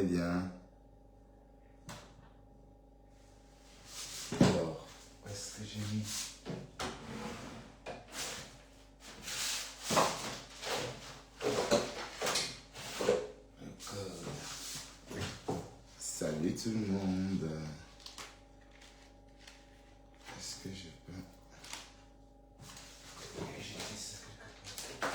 bien. Alors, où est-ce que j'ai mis? Salut tout le monde. Est-ce que je peux... J'ai dit ça quelque part.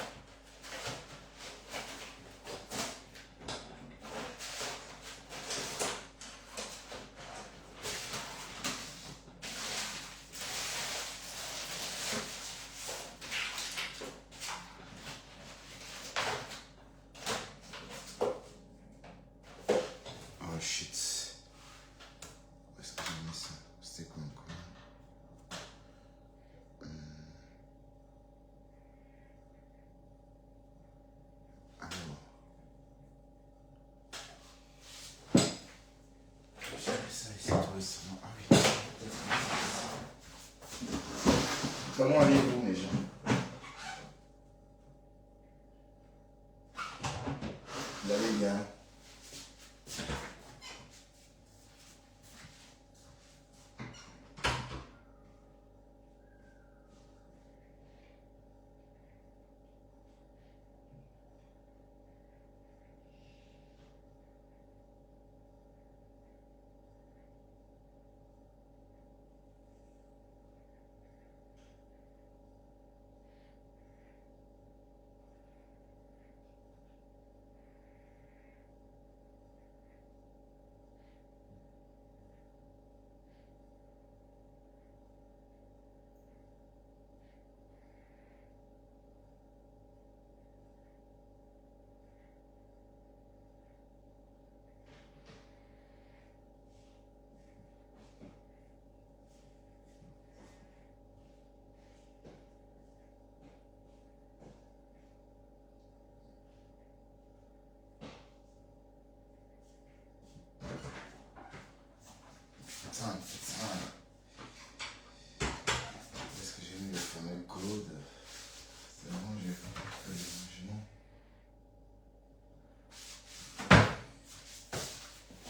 Oh shit. Où est-ce que j'ai mis ça? C'était quoi encore? Alors. J'avais ça ici tout récemment. Ah oui. Comment allez-vous mes gens? Vous allez bien? Attends. Est-ce que j'ai mis le fameux code? C'est bon, j'ai fait le rangement.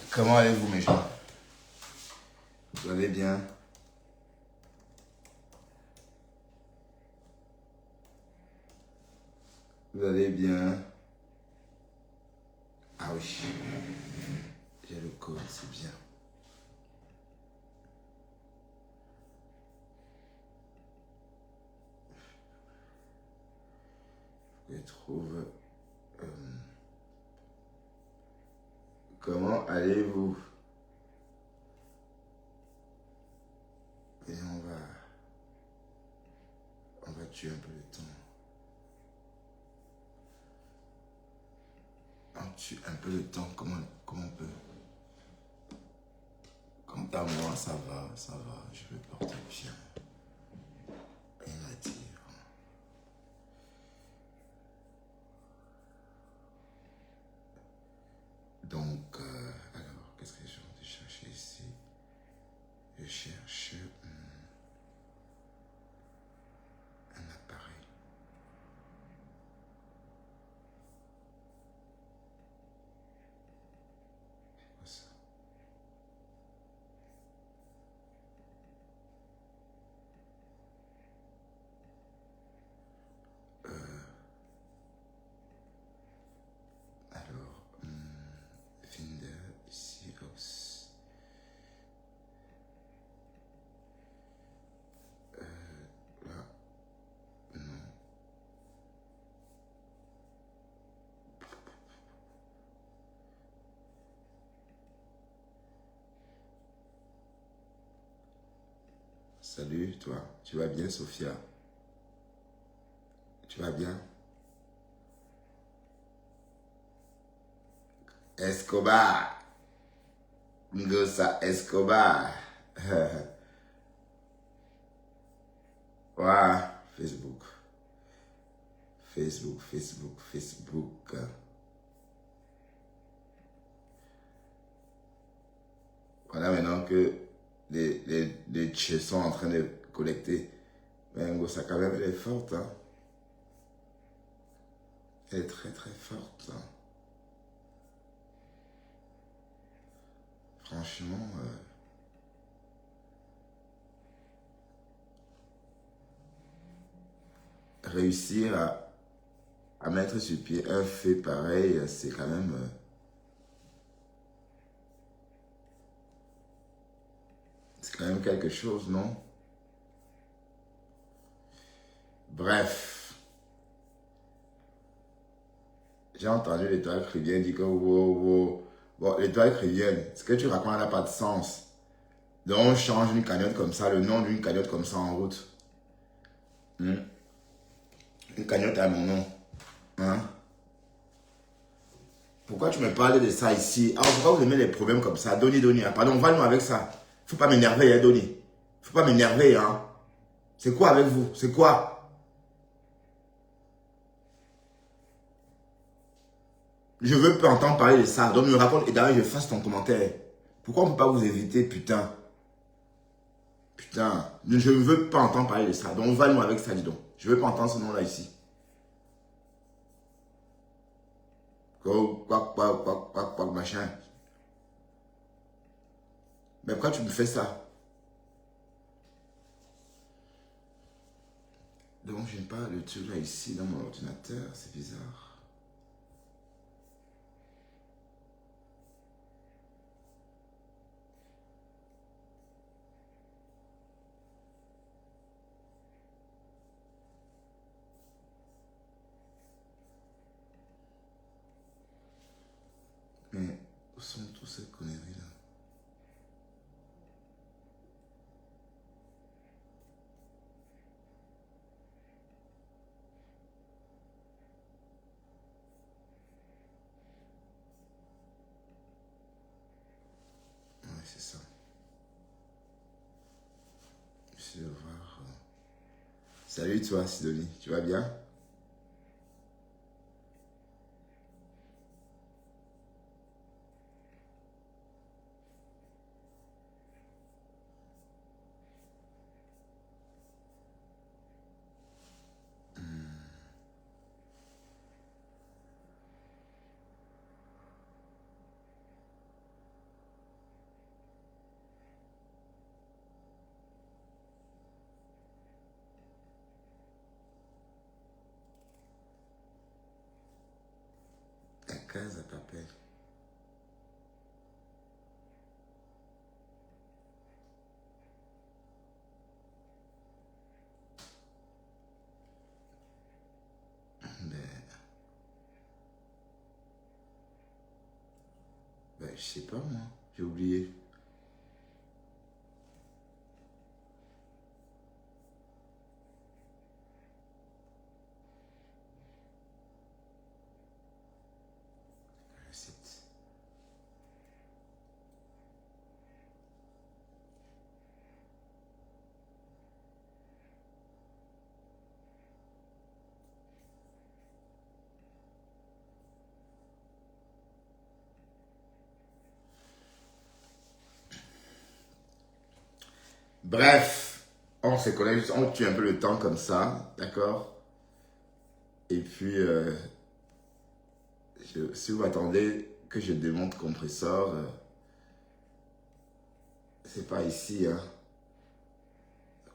Comment allez-vous mes gens? Vous allez bien? Vous allez bien? Ah oui. J'ai le code, c'est bien. Je trouve... comment allez-vous? Et on va tuer un peu le temps. On tue un peu le temps comme on peut. Quant à moi, ça va, je me porte bien. Rien à dire. Donc, alors, qu'est-ce que je vais chercher ici? Je cherche un appareil. C'est quoi ça? Alors, Finder, ici, Ox. Là, non. Salut, toi. Tu vas bien, Sophia? Tu vas bien? Escobar. Ngosa Escobar. Ouais, Facebook. Voilà maintenant que les chefs sont en train de collecter. Mais Ngosa quand même, elle est forte. Hein? Elle est très très forte. Hein? Franchement, réussir à mettre sur pied un fait pareil, c'est quand même... c'est quand même quelque chose, non? Bref. J'ai entendu l'étoile chrétienne dire que wow, wow. Bon, l'étoile chrétienne, ce que tu racontes n'a pas de sens. Donc on change une cagnotte comme ça, le nom d'une cagnotte comme ça en route. Une cagnotte à mon nom. Hein? Pourquoi tu me parles de ça ici? Alors pourquoi vous aimez les problèmes comme ça? Doni, hein? Pardon, va-nous avec ça. Faut pas m'énerver, hein, Doni. Faut pas m'énerver, hein. C'est quoi avec vous? C'est quoi? Je veux pas entendre parler de ça. Donc me raconte et d'ailleurs je fasse ton commentaire. Pourquoi on peut pas vous éviter, putain? Putain, je ne veux pas entendre parler de ça. Donc va-nous avec ça, dis donc. Je veux pas entendre ce nom-là ici. Quoi, machin. Mais pourquoi tu me fais ça? Donc, je n'ai pas le truc là ici dans mon ordinateur. C'est bizarre. Mais où sont toutes ces conneries là? Ouais, c'est ça. Je vais voir. Salut toi, Sidonie. Tu vas bien? La case à papel. Je sais pas moi. J'ai oublié. Recette. Bref, on se connaît, on tue un peu le temps comme ça, d'accord? Et puis, si vous attendez que je démonte compresseur, c'est pas ici, hein?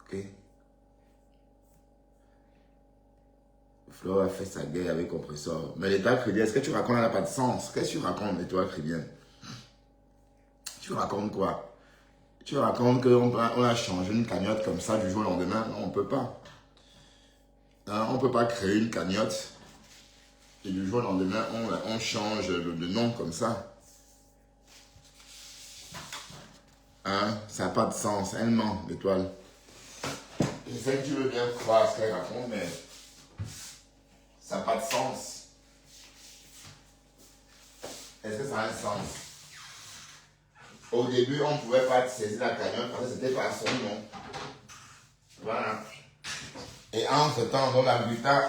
Ok? Flo a fait sa guerre avec compresseur. Mais l'étoile chrétienne, est-ce que tu racontes, elle n'a pas de sens? Qu'est-ce que tu racontes, l'étoile chrétienne? Tu racontes quoi? Tu racontes qu'on a changé une cagnotte comme ça du jour au lendemain? Non, on ne peut pas. Hein, on ne peut pas créer une cagnotte et du jour au lendemain, on change de nom comme ça. Hein? Ça n'a pas de sens. Elle ment, l'étoile. Je sais que tu veux bien croire ce qu'elle raconte, mais ça n'a pas de sens. Est-ce que ça a un sens? Au début, on ne pouvait pas saisir la cagnotte parce que c'était pas son nom. Voilà. Et entre-temps, donc la Brita,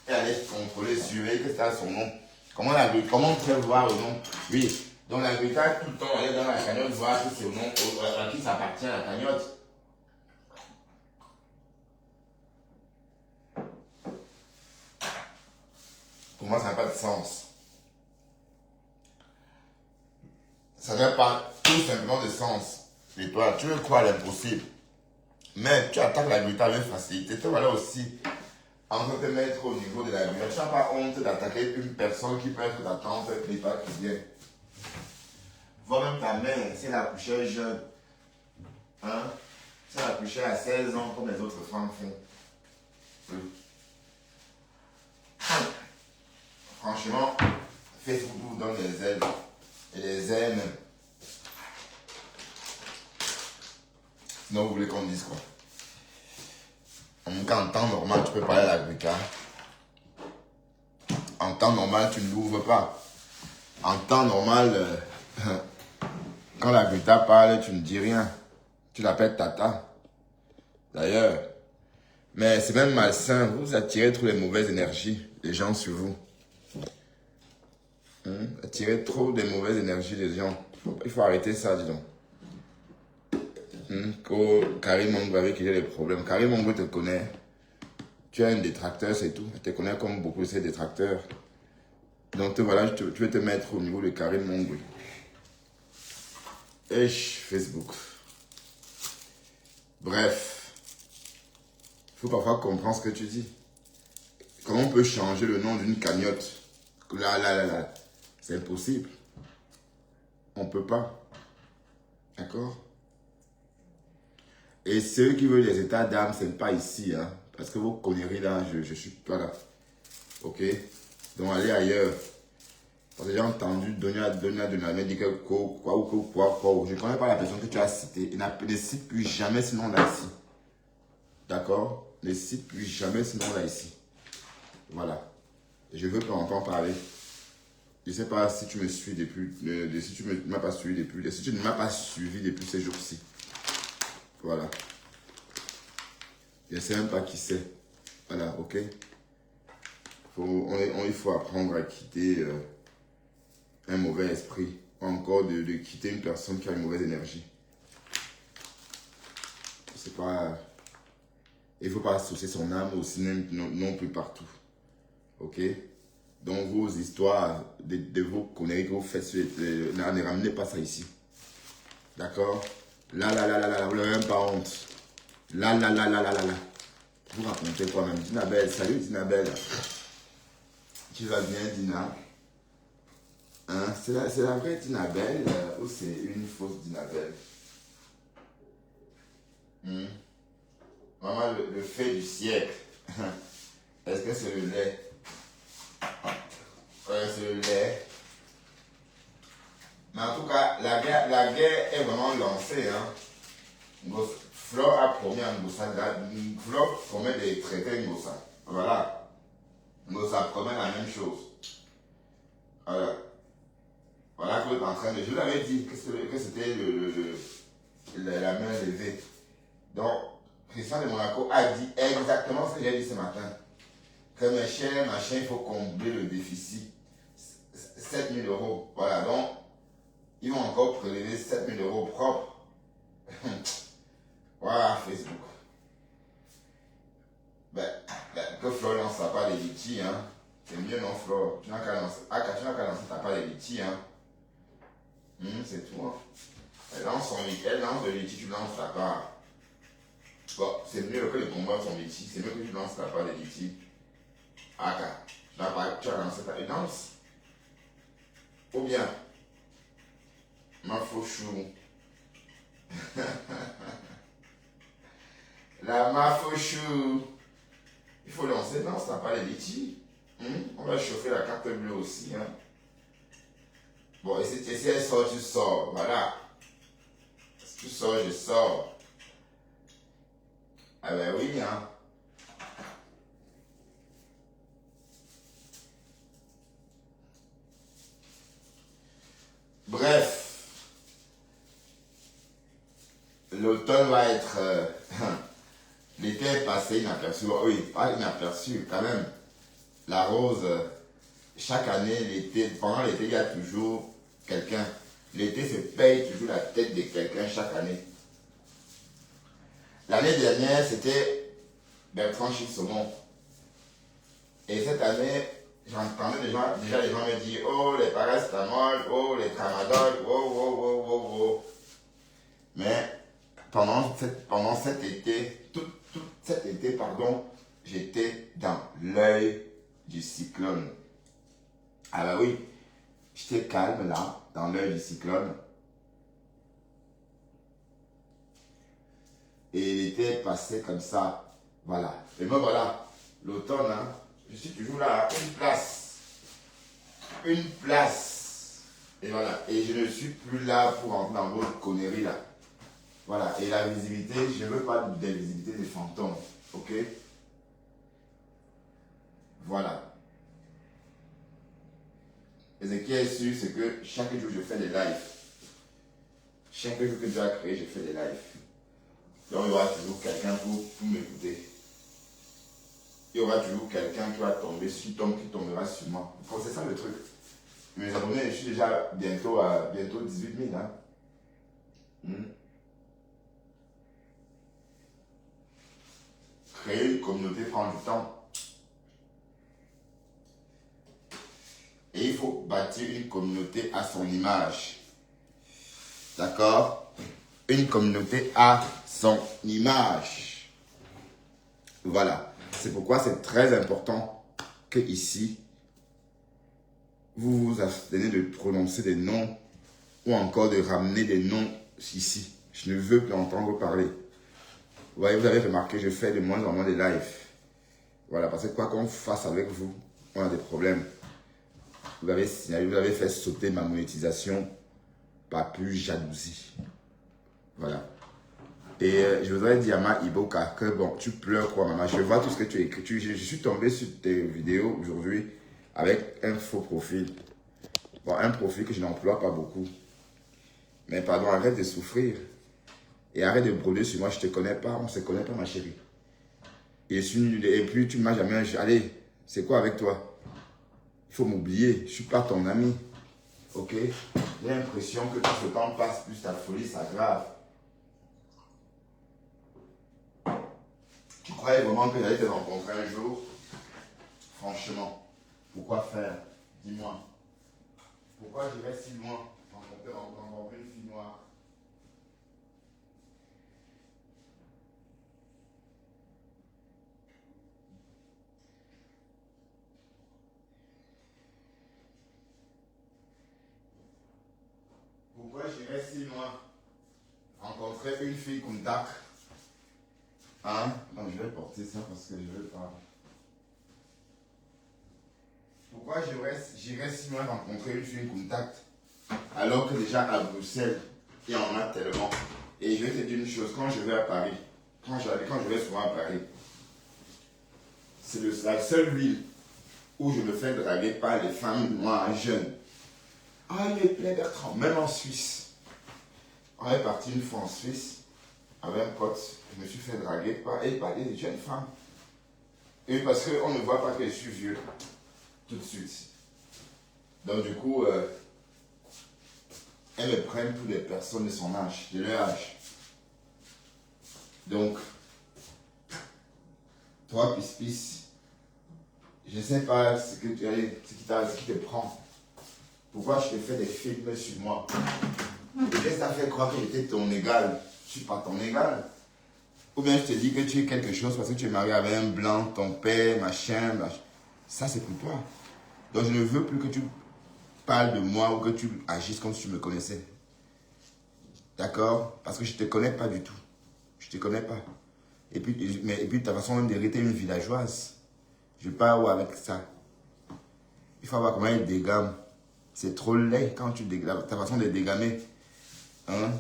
elle allait contrôler, surveiller que c'était son nom. Comment on peut voir le nom? Oui. Donc la Brita, tout le temps, elle est dans la cagnotte, voir que c'est au nom, à qui ça appartient la cagnotte. Pour moi, ça n'a pas de sens. Ça n'a pas... Tout tout simplement de sens. Et toi, tu veux croire à l'impossible. Mais tu attaques la vérité avec facilité. Te voilà aussi en train de te mettre au niveau de la vérité. Tu n'as pas honte d'attaquer une personne qui peut être ta tante, n'est pas chrétienne. Vois même ta mère, si elle a accouché jeune. Hein? Si elle a accouché à 16 ans comme les autres femmes font. Oui. Franchement, Facebook vous donne les ailes. Et les ailes même. Sinon, vous voulez qu'on dise quoi? En temps normal, tu peux parler à la Grika. En temps normal, tu ne l'ouvres pas. En temps normal, quand la Grika parle, tu ne dis rien. Tu l'appelles Tata. D'ailleurs, mais c'est même malsain. Vous attirez trop les mauvaises énergies, les gens sur vous. Attirez trop des mauvaises énergies des gens. Il faut arrêter ça, dis donc. Karim Mongo avec qui j'ai des problèmes. Karim Mongo te connaît. Tu as un détracteur, c'est tout. Il te connaît comme beaucoup de ces détracteurs. Donc voilà, tu veux te mettre au niveau de Karim Mongo. Et Facebook. Bref. Il faut parfois comprendre ce que tu dis. Comment on peut changer le nom d'une cagnotte? Là. C'est impossible. On ne peut pas. D'accord? Et ceux qui veulent les états d'âme, ce n'est pas ici. Hein? Parce que vos conneries là, je ne suis pas là. Ok? Donc allez ailleurs. Parce que j'ai entendu Donia dit que quoi. Je ne connais pas la personne que tu as citée. Il ne cite plus jamais ce nom là ici. D'accord? Ne cite plus jamais ce nom là ici. Voilà. Et je veux pas entendre parler. Je ne sais pas si tu me suis depuis, si tu ne m'as pas suivi depuis, si tu ne m'as pas suivi depuis ces jours-ci. Voilà. Je ne sais même pas qui c'est. Voilà, ok. Il faut apprendre à quitter un mauvais esprit. Ou encore de quitter une personne qui a une mauvaise énergie. C'est pas... Il ne faut pas associer son âme aussi non plus partout. Ok? Donc vos histoires, de vos conneries que vous faites, ne ramenez pas ça ici. D'accord? Là, vous n'avez même pas honte. Là. Vous racontez quoi même? Dinabelle, salut Dinabelle. Tu vas bien, Dina? Hein? C'est la vraie Dinabelle ou c'est une fausse Dinabelle? Maman, le fait du siècle. Est-ce que c'est le lait? C'est le lait. Mais en tout cas, la guerre est vraiment lancée. Hein. Flore a promis à Ngossa, Flore promet de traiter Ngossa. Voilà. Ngossa promet la même chose. Voilà. Voilà que vous êtes en train de... Je vous l'avais dit que c'était la main levée. Donc, Christian de Monaco a dit exactement ce que j'ai dit ce matin. Que mes chers machins, il faut combler le déficit. 7 000 €. Voilà, donc, ils vont encore prélever 7 000 € propres. Voilà, Facebook. Que Flore lance sa part des litis, hein. C'est mieux, non, Flore? Tu n'as qu'à lancer ta part des litis, hein. C'est tout, hein. Elle lance le litis, tu lances ta part. Bon, c'est mieux que les combats sont litis. C'est mieux que tu lances ta part des litis. Tu as lancé ta danse. Ou bien, ma fauchou. La mafouchou. Il faut lancer, non, ça n'a pas les litis. On va chauffer la carte bleue aussi. Hein. Bon, et si elle sort, tu sors. Voilà. Si tu sors, je sors. Ah ben oui, hein. Bref. L'automne va être... L'été est passé inaperçu. Oui, pas inaperçu, quand même. La rose, chaque année, l'été, pendant l'été, il y a toujours quelqu'un. L'été se paye toujours la tête de quelqu'un chaque année. L'année dernière, c'était Bertrand Chic-Saumon. Et cette année, j'entendais déjà les gens me dire, oh, les paracétamol, oh, les tramadol, oh, oh, oh, oh, oh. Mais pendant cet été, tout cet été, pardon, j'étais dans l'œil du cyclone. Ah bah oui, j'étais calme là, dans l'œil du cyclone. Et l'été passé comme ça, voilà. Et moi voilà, l'automne, hein, je suis toujours là, une place. Une place. Et voilà, et je ne suis plus là pour entrer dans votre connerie là. Voilà, et la visibilité, je ne veux pas de visibilité des fantômes, ok? Voilà. Et ce qui est sûr, c'est que chaque jour, je fais des lives. Chaque jour que Dieu a créé, je fais des lives. Donc, il y aura toujours quelqu'un pour m'écouter. Il y aura toujours quelqu'un qui va tomber, qui tombera sur moi. C'est ça le truc. Mes abonnés, je suis déjà bientôt à 18 000. Hein? Créer une communauté prend du temps. Et il faut bâtir une communauté à son image. D'accord? Une communauté à son image. Voilà. C'est pourquoi c'est très important que ici, vous vous abstenez de prononcer des noms ou encore de ramener des noms ici. Je ne veux plus entendre parler. Vous voyez, vous avez remarqué, je fais de moins en moins de live. Voilà, parce que quoi qu'on fasse avec vous, on a des problèmes. Vous avez signalé, vous avez fait sauter ma monétisation par plus jalousie. Voilà. Et je voudrais dire à ma Iboka que bon, tu pleures quoi, maman. Je vois tout ce que tu écris. Je suis tombé sur tes vidéos aujourd'hui avec un faux profil. Bon, un profil que je n'emploie pas beaucoup. Mais pardon, arrête de souffrir. Et arrête de broder sur moi, je ne te connais pas, on ne se connaît pas, ma chérie. Et puis tu ne m'as jamais... Allez, c'est quoi avec toi? Il faut m'oublier, je ne suis pas ton ami. Ok? J'ai l'impression que tout ce temps passe, plus ta folie s'aggrave. Tu croyais vraiment que j'allais te rencontrer un jour? Franchement, pourquoi faire? Dis-moi. Pourquoi j'irais si loin rencontrer une fille noire? Pourquoi j'irais si loin rencontrer une fille comme Dak? Hein? Non, je vais porter ça parce que je veux pas. Pourquoi j'irais si loin rencontrer une fille contact alors que déjà à Bruxelles, il y en a tellement. Et je vais te dire une chose, quand je vais à Paris, quand je vais souvent à Paris, c'est la seule ville où je me fais draguer par les femmes noires jeunes. Ah, il est plein Bertrand, même en Suisse. On est parti une fois en Suisse avec un pote, je me suis fait draguer par des jeunes femmes. Et parce qu'on ne voit pas que je suis vieux. Tout de suite. Donc du coup, elles me prennent pour des personnes de son âge, de leur âge. Donc, toi, Pis, je ne sais pas ce qui te prend. Pourquoi je te fais des films sur moi? Qu'est-ce que ça fait croire que j'étais ton égal? Je ne suis pas ton égal. Ou bien je te dis que tu es quelque chose parce que tu es marié avec un blanc, ton père, machin. Ça, c'est pour toi. Donc, je ne veux plus que tu parles de moi ou que tu agisses comme si tu me connaissais. D'accord? Parce que je ne te connais pas du tout. Je ne te connais pas. Et puis ta façon même d'hériter une villageoise. Je ne veux pas avoir avec ça. Il faut avoir comment elle dégamme. C'est trop laid quand tu dégames. Ta façon de dégamer. Hein?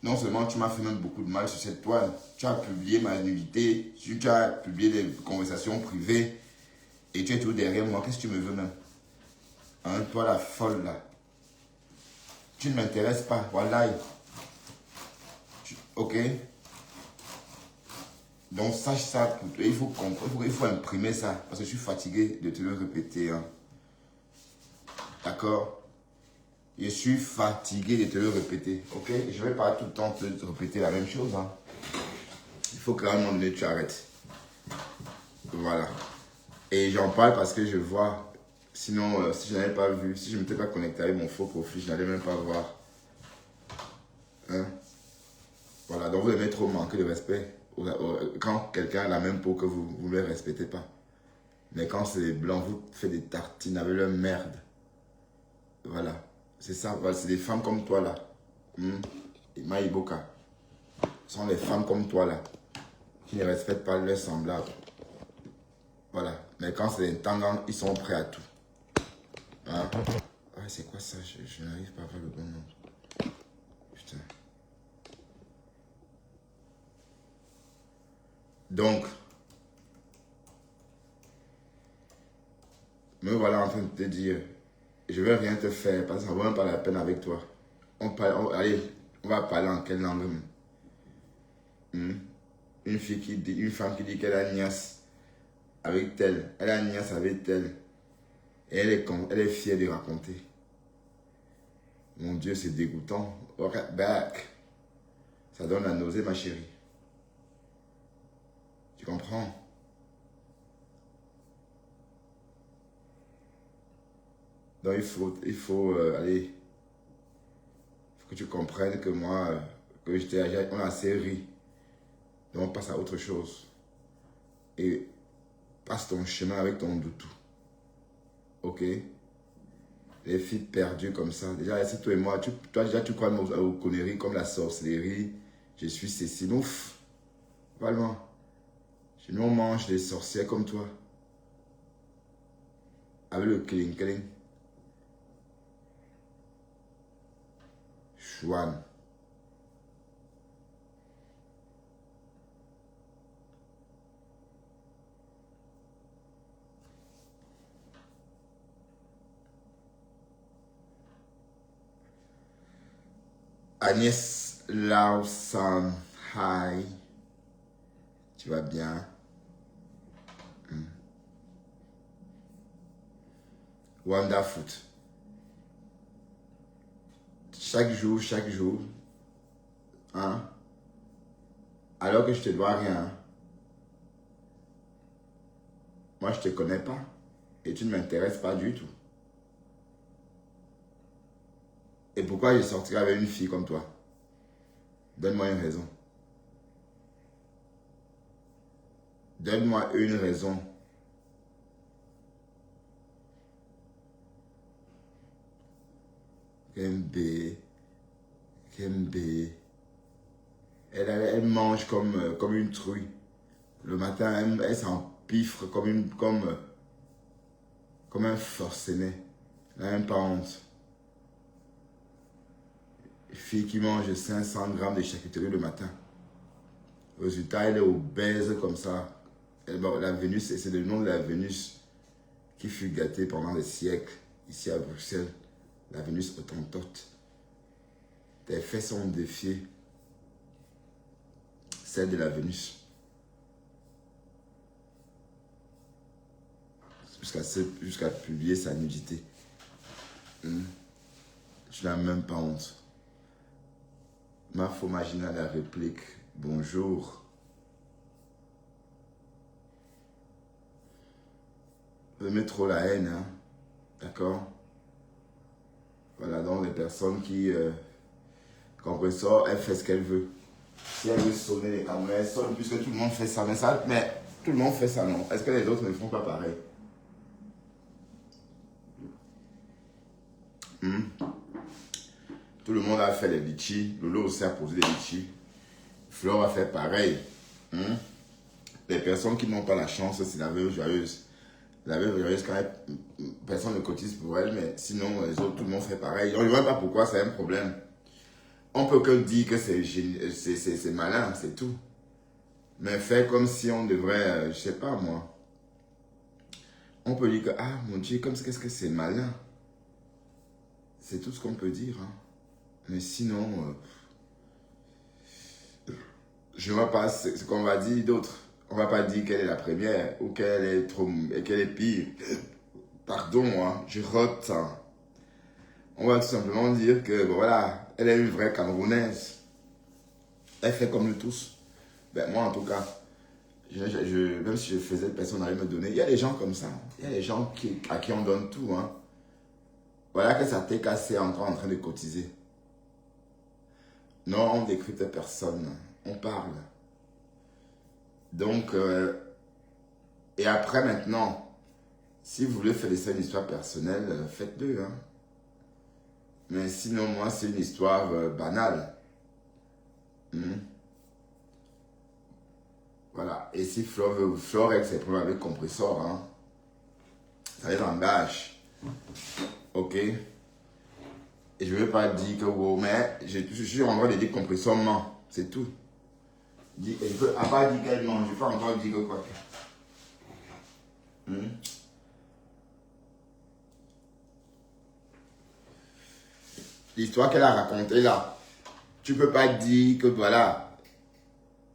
Non seulement tu m'as fait même beaucoup de mal sur cette toile. Tu as publié ma nudité. Tu as publié des conversations privées. Et tu es toujours derrière moi. Qu'est-ce que tu me veux même? Hein, toi la folle là. Tu ne m'intéresses pas. Voilà. Ok? Donc sache ça pour toi. Il faut imprimer ça. Parce que je suis fatigué de te le répéter. Hein. D'accord? Je suis fatigué de te le répéter. Ok? Je ne vais pas tout le temps te répéter la même chose. Hein. Il faut qu'à un moment donné tu arrêtes. Voilà. Et j'en parle parce que je vois. Sinon, si je n'avais pas vu, si je ne m'étais pas connecté avec mon faux profil, je n'allais même pas voir. Hein? Voilà, donc vous devez trop manquer de respect. Quand quelqu'un a la même peau que vous ne le respectez pas. Mais quand c'est les blancs, vous faites des tartines avec leur merde. Voilà, c'est ça. Voilà, c'est des femmes comme toi là. Et Maïboka. Ce sont les femmes comme toi là, qui ne respectent pas leurs semblables. Voilà. Mais quand c'est des tangans, ils sont prêts à tout. Hein? Ouais, c'est quoi ça? Je n'arrive pas à faire le bon nom. Putain. Donc, me voilà en train de te dire, je vais rien te faire parce que ça ne vaut même pas la peine avec toi. Allez, on va parler en quelle langue? Une femme qui dit qu'elle a une nièce avec telle, elle a une nièce avec telle, et elle est fière de raconter. Mon Dieu, c'est dégoûtant. Right back. Ça donne la nausée, ma chérie. Tu comprends? Donc il faut allez, il faut que tu comprennes que moi, on a assez ri. Donc on passe à autre chose. Et passe ton chemin avec ton doutou. Ok? Les filles perdues comme ça. Déjà, c'est toi et moi. Toi, déjà, tu crois aux conneries comme la sorcellerie. Je suis Cécile. Ouf. Vraiment. Chez nous, on mange des sorcières comme toi. Avec le cling. Chouane. Agnès Lausanne. Hi. Tu vas bien? Wanda Foot. Chaque jour. Hein? Alors que je te dois rien. Moi, je te connais pas. Et tu ne m'intéresses pas du tout. Et pourquoi je sortirais avec une fille comme toi? Donne-moi une raison. Donne-moi une raison. Kembe. Elle mange comme une truie. Le matin, elle s'empiffre comme un forcené. Elle n'a même pas honte. Une fille qui mange 500 grammes de charcuterie le matin. Au résultat, elle est obèse comme ça. La Vénus, c'est le nom de la Vénus qui fut gâtée pendant des siècles ici à Bruxelles. La Vénus autantote. Tes fesses sont défiées. Celle de la Vénus. Jusqu'à publier sa nudité. Tu n'as même pas honte. Ma faux imaginer la réplique. Bonjour. Vous aimez trop la haine, hein? D'accord? Voilà, donc les personnes qui comprennent ça, elle fait ce qu'elle veut. Si elle veut sonner les caméras, elle sonne puisque tout le monde fait ça. Mais tout le monde fait ça, non? Est-ce que les autres ne font pas pareil? Tout le monde a fait les litchis. Lolo aussi a posé des litchis. Flore a fait pareil. Les personnes qui n'ont pas la chance, c'est la veuve joyeuse. La veuve joyeuse, quand personne ne cotise pour elle, mais sinon, les autres, tout le monde fait pareil. On ne voit pas pourquoi c'est un problème. On peut que dire que c'est malin, c'est tout. Mais faire comme si on devrait, je sais pas moi. On peut dire que, ah mon Dieu, qu'est-ce que c'est malin. C'est tout ce qu'on peut dire. Hein. Mais sinon, je ne vois pas ce qu'on va dire d'autre. On ne va pas dire qu'elle est la première ou qu'elle est pire. Pardon, hein, je rote. On va tout simplement dire que, bon, voilà, elle est une vraie Camerounaise. Elle fait comme nous tous. Ben, moi, en tout cas, Même si je faisais, personne n'allait me donner. Il y a des gens comme ça. Il y a des gens à qui on donne tout. Hein. Voilà que ça t'est cassé encore en train de cotiser. Non, on décrypte personne. On parle. Donc, et après maintenant, si vous voulez faire ça une histoire personnelle, faites-le. Hein. Mais sinon, moi, c'est une histoire banale. Voilà. Et si Flore avec ses problèmes avec compresseur, hein, ça les engage. Ok. Et je ne veux pas dire que wow, mais je suis en train de dire compresseur ment. C'est tout. Et je peux à part dire qu'elle ment, je ne peux pas encore dire que quoi. L'histoire qu'elle a racontée là, tu ne peux pas dire que voilà,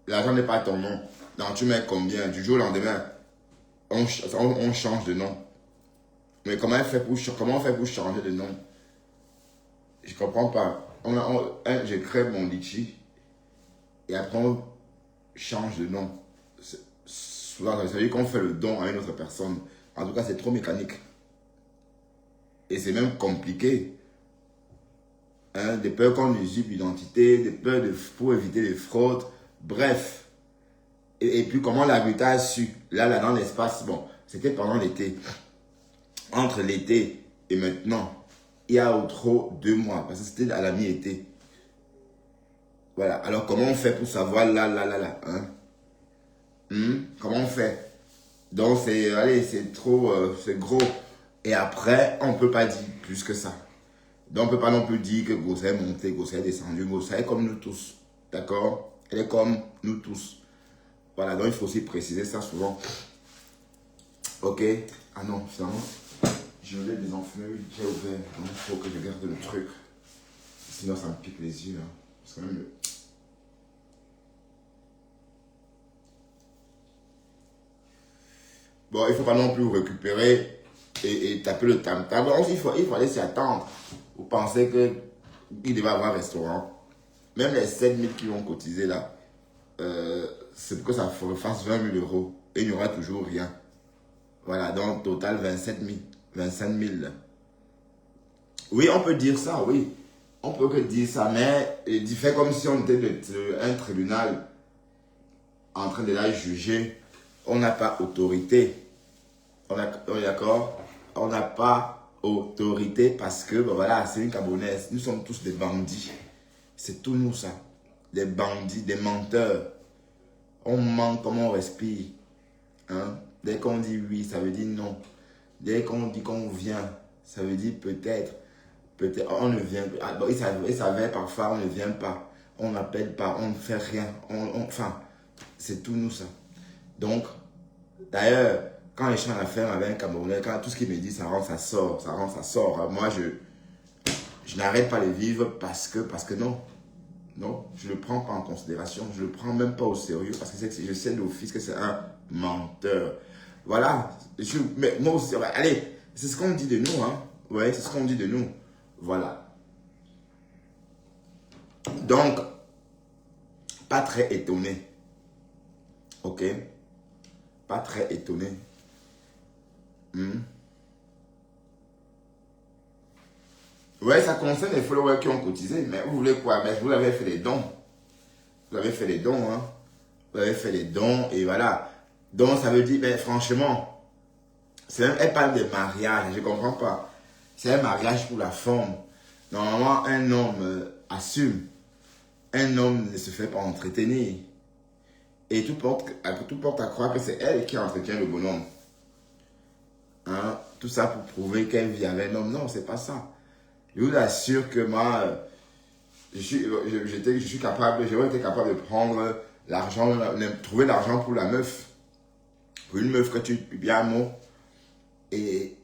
l'argent n'est pas ton nom. Donc tu mets combien? Du jour au lendemain, on change de nom. Mais comment on fait pour changer de nom? Je ne comprends pas. Je crée mon litchi et après on change de nom. Souvent, ça veut dire qu'on fait le don à une autre personne. En tout cas, c'est trop mécanique. Et c'est même compliqué. Hein, des peurs qu'on usurpe l'identité, des peurs pour éviter les fraudes. Bref. Et puis, comment l'habitat a su? Là, dans l'espace, bon, c'était pendant l'été. Entre l'été et maintenant, il y a au trop 2 mois. Parce que c'était à la mi-été. Voilà. Alors, comment on fait pour savoir là, hein? Comment on fait? Donc, c'est trop, c'est gros. Et après, on ne peut pas dire plus que ça. Donc, on ne peut pas non plus dire que Gossa est monté, Gossa est descendu. Gossa est comme nous tous. D'accord? Elle est comme nous tous. Voilà, donc il faut aussi préciser ça souvent. Ok? Ah non, finalement, je voulais désenfler, j'ai ouvert. Donc, il faut que je garde le truc. Sinon, ça me pique les yeux. Hein. C'est quand même mieux. Bon, il ne faut pas non plus récupérer et taper le tam-tam. Bon, il faut aller s'y attendre. Vous pensez qu'il devait avoir un restaurant. Même les 7 000 qui vont cotiser là, c'est pour que ça fasse 20 000 euros. Et il n'y aura toujours rien. Voilà, donc total 27 000, 25 000. Oui, on peut dire ça, oui. On peut que dire ça, mais il fait comme si on était un tribunal en train de la juger. On n'a pas autorité. On est d'accord? On n'a pas autorité parce que, ben voilà, c'est une Camerounaise. Nous sommes tous des bandits. C'est tout nous ça. Des bandits, des menteurs. On ment comme on respire. Hein? Dès qu'on dit oui, ça veut dire non. Dès qu'on dit qu'on vient, ça veut dire peut-être. Peut-être, on ne vient pas. Ah, bon, il s'avère parfois, on ne vient pas. On n'appelle pas, on ne fait rien. Enfin, c'est tout nous ça. Donc, d'ailleurs, quand je suis en affaire avec un Camerounais, quand tout ce qu'il me dit, ça rentre, ça sort, ça rentre, ça sort. Moi, je n'arrête pas de vivre parce que non. Non, je ne le prends pas en considération. Je ne le prends même pas au sérieux parce que je sais d'office que c'est un menteur. Voilà. Mais moi aussi, allez, c'est ce qu'on dit de nous. Hein. Ouais, c'est ce qu'on dit de nous. Voilà. Donc, pas très étonné. Ok? Pas très étonné. Ouais, ça concerne les followers qui ont cotisé. Mais vous voulez quoi? Mais vous avez fait des dons. Vous avez fait des dons, hein. Vous avez fait des dons et voilà. Donc, ça veut dire, ben, franchement, elle parle de mariage, je ne comprends pas. C'est un mariage pour la femme. Normalement, un homme assume. Un homme ne se fait pas entretenir. Et tout porte à croire que c'est elle qui entretient le bonhomme. Hein? Tout ça pour prouver qu'elle vit avec un homme. Non, c'est pas ça. Je vous assure que moi, j'aurais été capable de prendre l'argent, trouver l'argent pour la meuf. Pour une meuf que tu bien mot. Et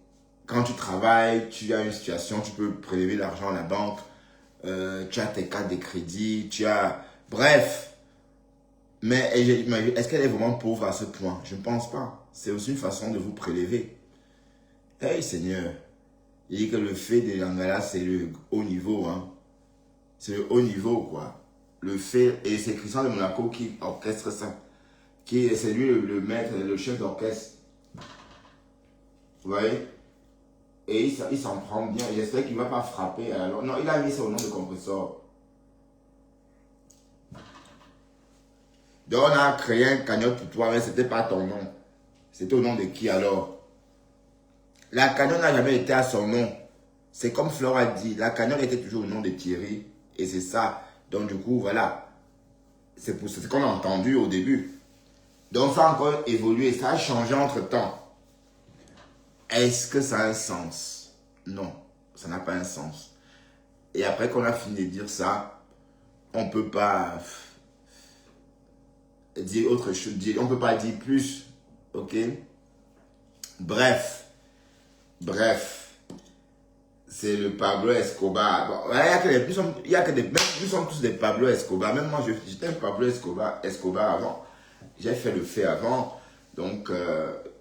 quand tu travailles, tu as une situation, tu peux prélever l'argent à la banque. Tu as tes cartes de crédit, tu as... Bref. Mais est-ce qu'elle est vraiment pauvre à ce point? Je ne pense pas. C'est aussi une façon de vous prélever. Hey Seigneur. Il dit que le fait de l'Angala, c'est le haut niveau. Hein. C'est le haut niveau, quoi. Le fait, et c'est Christian de Monaco qui orchestre ça. c'est lui le maître, le chef d'orchestre. Vous voyez? Et il s'en prend bien. J'espère qu'il ne va pas frapper. Alors, non, il a mis son nom de compresseur. Donc, on a créé un cagnotte pour toi, mais ce n'était pas ton nom. C'était au nom de qui alors? La cagnotte n'a jamais été à son nom. C'est comme Flore a dit, la cagnotte était toujours au nom de Thierry. Et c'est ça. Donc, du coup, voilà. C'est ce qu'on a entendu au début. Donc, ça a encore évolué. Ça a changé entre-temps. Est-ce que ça a un sens? Non, ça n'a pas un sens. Et après qu'on a fini de dire ça, on ne peut pas dire autre chose. On ne peut pas dire plus. Ok? Bref. C'est le Pablo Escobar. Bon, il y a que des, nous sommes tous des Pablo Escobar. Même moi, j'étais un Pablo Escobar avant. J'ai fait le fait avant. Donc,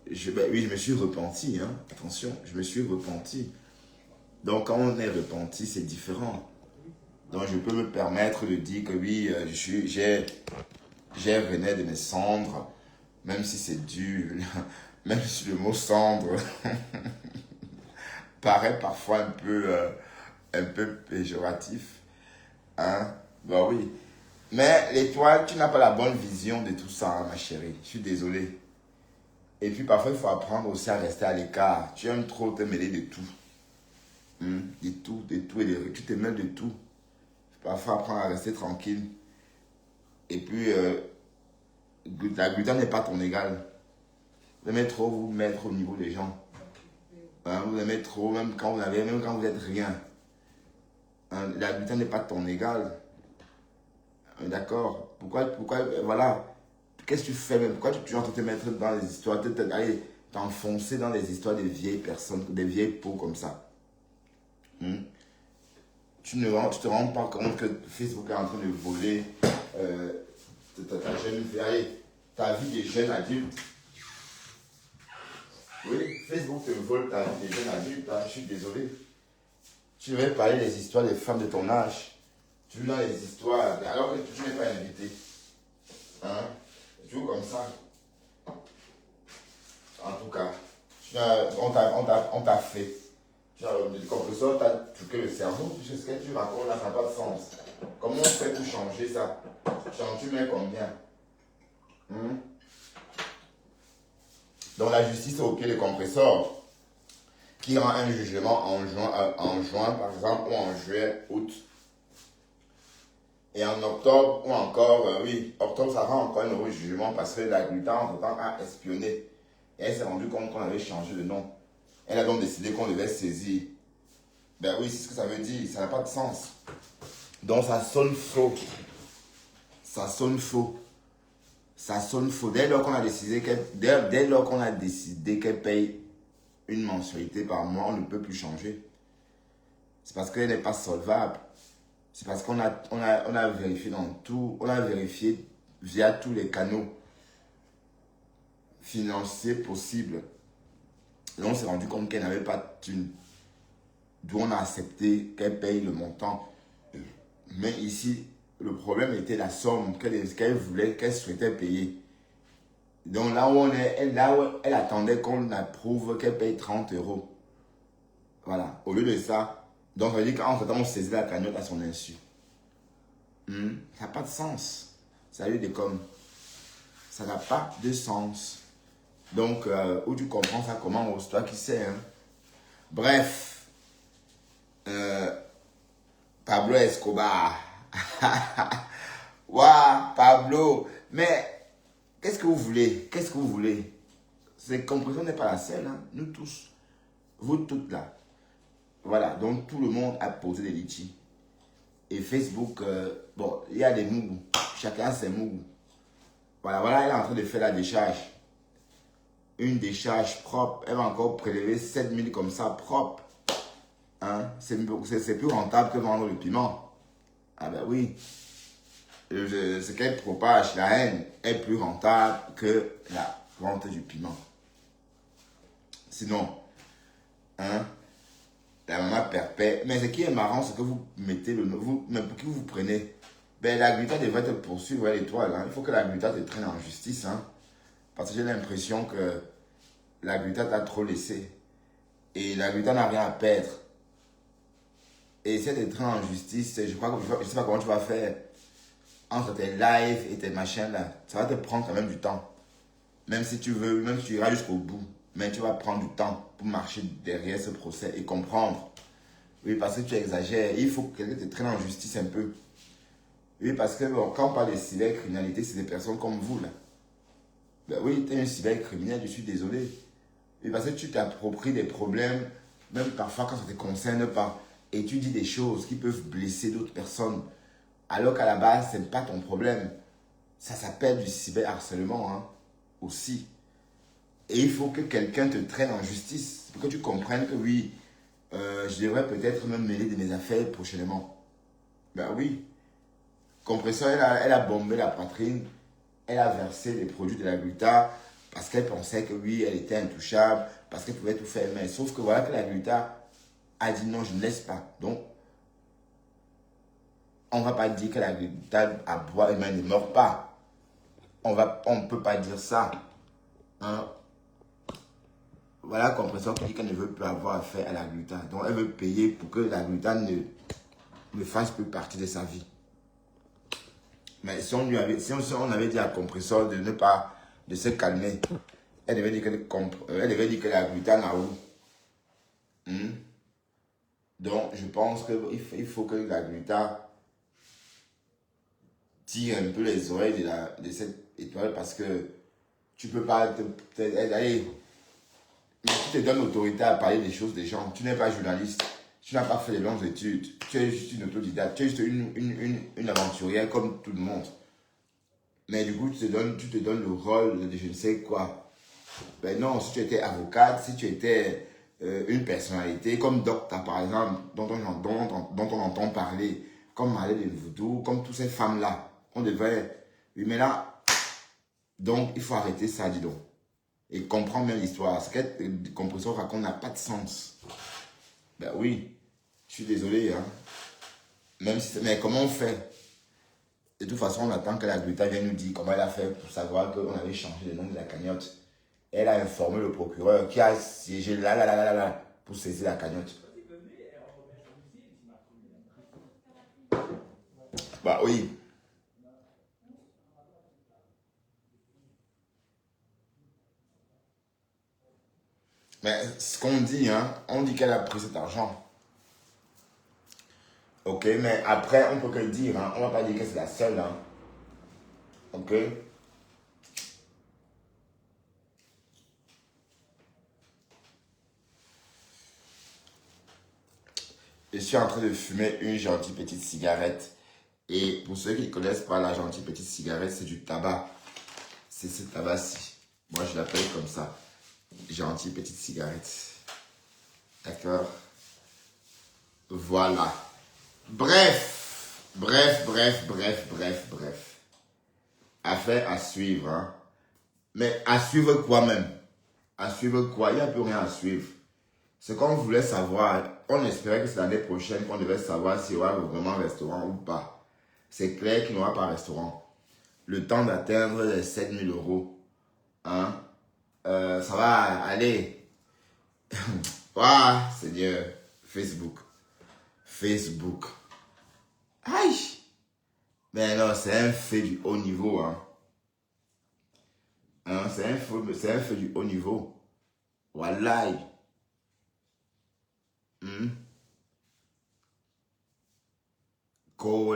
oui, je me suis repenti. Hein. Attention, je me suis repenti. Donc, quand on est repenti, c'est différent. Donc, je peux me permettre de dire que oui, j'ai rené de mes cendres, même si c'est dur, même si le mot cendre paraît parfois un peu péjoratif. Hein? Ben oui. Mais l'étoile, tu n'as pas la bonne vision de tout ça, hein, ma chérie. Je suis désolé. Et puis parfois, il faut apprendre aussi à rester à l'écart. Tu aimes trop te mêler de tout. De tout et tu te mêles de tout. Parfois, apprendre à rester tranquille. Et puis, la gluten n'est pas ton égal. Vous aimez trop vous mettre au niveau des gens. Hein, vous aimez trop, même quand vous êtes rien. Hein, la gluten n'est pas ton égal. D'accord? Pourquoi, voilà. Qu'est-ce que tu fais même? Pourquoi tu es en train de te mettre dans les histoires, d'aller t'enfoncer dans les histoires des vieilles personnes, des vieilles peaux comme ça? Tu te rends pas compte que Facebook est en train de voler ta vie des jeunes adultes. Oui, Facebook te vole ta vie des jeunes adultes. Hein, je suis désolé. Tu devais parler des histoires des femmes de ton âge. Tu veux dans les histoires, alors que tu n'es pas invité. Hein? Toujours comme ça. En tout cas, on t'a fait. Le compresseur t'a truqué le cerveau, puisque ce que tu racontes là, ça n'a pas de sens. Comment on fait pour changer ça? Tu mets combien? Donc la justice est au pied des compresseurs qui rend un jugement en juin, par exemple, ou en juillet, août. Et en octobre, ou encore, octobre, ça rend encore un nouveau jugement parce que la gluten, entre-temps, a espionné. Et elle s'est rendue compte qu'on avait changé de nom. Elle a donc décidé qu'on devait saisir. Ben oui, c'est ce que ça veut dire. Ça n'a pas de sens. Donc ça sonne faux. Ça sonne faux. Ça sonne faux. Dès lors qu'on a décidé qu'elle paye une mensualité par mois, on ne peut plus changer. C'est parce qu'elle n'est pas solvable. C'est parce qu'on a vérifié dans tout. On a vérifié via tous les canaux financiers possibles. Et on s'est rendu compte qu'elle n'avait pas de thune. D'où on a accepté qu'elle paye le montant. Mais ici, le problème était la somme qu'elle souhaitait payer. Donc là où elle attendait qu'on approuve qu'elle paye 30 €. Voilà. Au lieu de ça, donc ça veut dire qu'en ce temps, on saisit la cagnotte à son insu. Ça n'a pas de sens. Salut des com. Ça n'a pas de sens. Donc, où tu comprends ça comment, c'est toi qui sais. Hein? Bref. Pablo Escobar. Waouh, Pablo. Mais, qu'est-ce que vous voulez? Qu'est-ce que vous voulez? Cette compréhension n'est pas la seule. Hein? Nous tous. Vous toutes là. Voilà. Donc, tout le monde a posé des litchis. Et Facebook, bon, il y a des mougous. Chacun ses mougous. Voilà, elle est en train de faire la décharge. Une décharge propre. Elle va encore prélever 7000 comme ça, propre. Hein? C'est plus rentable que vendre le piment. Ah ben oui. Ce qu'elle propage, la haine, est plus rentable que la vente du piment. Sinon, hein, la maman perpète. Mais ce qui est marrant, c'est que vous mettez mais pour qui vous prenez? Ben, la gluten devrait te poursuivre à l'étoile. Hein. Il faut que la gluten te traîne en justice. Hein. Parce que j'ai l'impression que la Gluta t'a trop laissé. Et la Gluta n'a rien à perdre. Et essaie d'être en justice. Je crois que je ne sais pas comment tu vas faire entre tes lives et tes machins là. Ça va te prendre quand même du temps. Même si tu veux, même si tu iras jusqu'au bout. Mais tu vas prendre du temps pour marcher derrière ce procès et comprendre. Oui, parce que tu exagères. Il faut que quelqu'un te traîne en justice un peu. Oui, parce que bon, quand on parle de cybercriminalité, c'est des personnes comme vous là. Ben oui, tu es un cybercriminel, je suis désolé. Oui, parce que tu t'appropries des problèmes, même parfois quand ça ne te concerne pas. Et tu dis des choses qui peuvent blesser d'autres personnes. Alors qu'à la base, ce n'est pas ton problème. Ça s'appelle du cyberharcèlement hein, aussi. Et il faut que quelqu'un te traîne en justice pour que tu comprennes que oui, je devrais peut-être me mêler de mes affaires prochainement. Ben oui. Compresseur, elle a bombé la poitrine. Elle a versé les produits de la Gluta parce qu'elle pensait que oui, elle était intouchable, parce qu'elle pouvait tout faire. Mais sauf que voilà que la Gluta a dit non, je ne laisse pas. Donc, on ne va pas dire que la Gluta aboie et ne meurt pas. On ne peut pas dire ça. Hein? Voilà Compresseur qui dit qu'elle ne veut plus avoir affaire à la Gluta. Donc, elle veut payer pour que la Gluta ne fasse plus partie de sa vie. Mais si on avait dit à Compresseur de se calmer, elle devait dire que la Gluta n'a où. Donc, je pense qu'il faut que la Gluta tire un peu les oreilles de cette étoile parce que tu peux pas allez, mais tu te donnes l'autorité à parler des choses des gens. Tu n'es pas journaliste. Tu n'as pas fait de longues études. Tu es juste une autodidacte. Tu es juste une aventurière comme tout le monde. Mais du coup, tu te donnes le rôle de je ne sais quoi. Ben non, si tu étais avocate, si tu étais une personnalité comme Docta par exemple, dont on entend parler, comme Marlène Voudou, comme toutes ces femmes-là, on devrait... Oui, mais là, donc il faut arrêter ça, dis donc. Et comprendre même l'histoire. Ce que Compresseur raconte n'a pas de sens. Ben oui, je suis désolé. Hein. Même si mais comment on fait? De toute façon, on attend que la Gluta vienne nous dire comment elle a fait pour savoir qu'on avait changé le nom de la cagnotte. Elle a informé le procureur qui a siégé là pour saisir la cagnotte. Bah oui. Mais ce qu'on dit, hein, on dit qu'elle a pris cet argent. Ok, mais après, on peut que le dire, hein, on va pas dire que c'est la seule. Hein. Ok. Je suis en train de fumer une gentille petite cigarette. Et pour ceux qui ne connaissent pas la gentille petite cigarette, c'est du tabac. C'est ce tabac-ci. Moi, je l'appelle comme ça. Gentille petite cigarette. D'accord? Voilà. Bref. Affaire à suivre. Hein. Mais à suivre quoi même? À suivre quoi? Il n'y a plus rien à suivre. Ce qu'on voulait savoir, on espérait que c'est l'année prochaine qu'on devait savoir s'il y aura vraiment un restaurant ou pas. C'est clair qu'il n'y aura pas de restaurant. Le temps d'atteindre les 7 000 euros, hein, ça va aller. Ah, Seigneur, Facebook. Aïe! Mais non, c'est un fait du haut niveau, hein. Hein c'est un fait du haut niveau. Wallahi.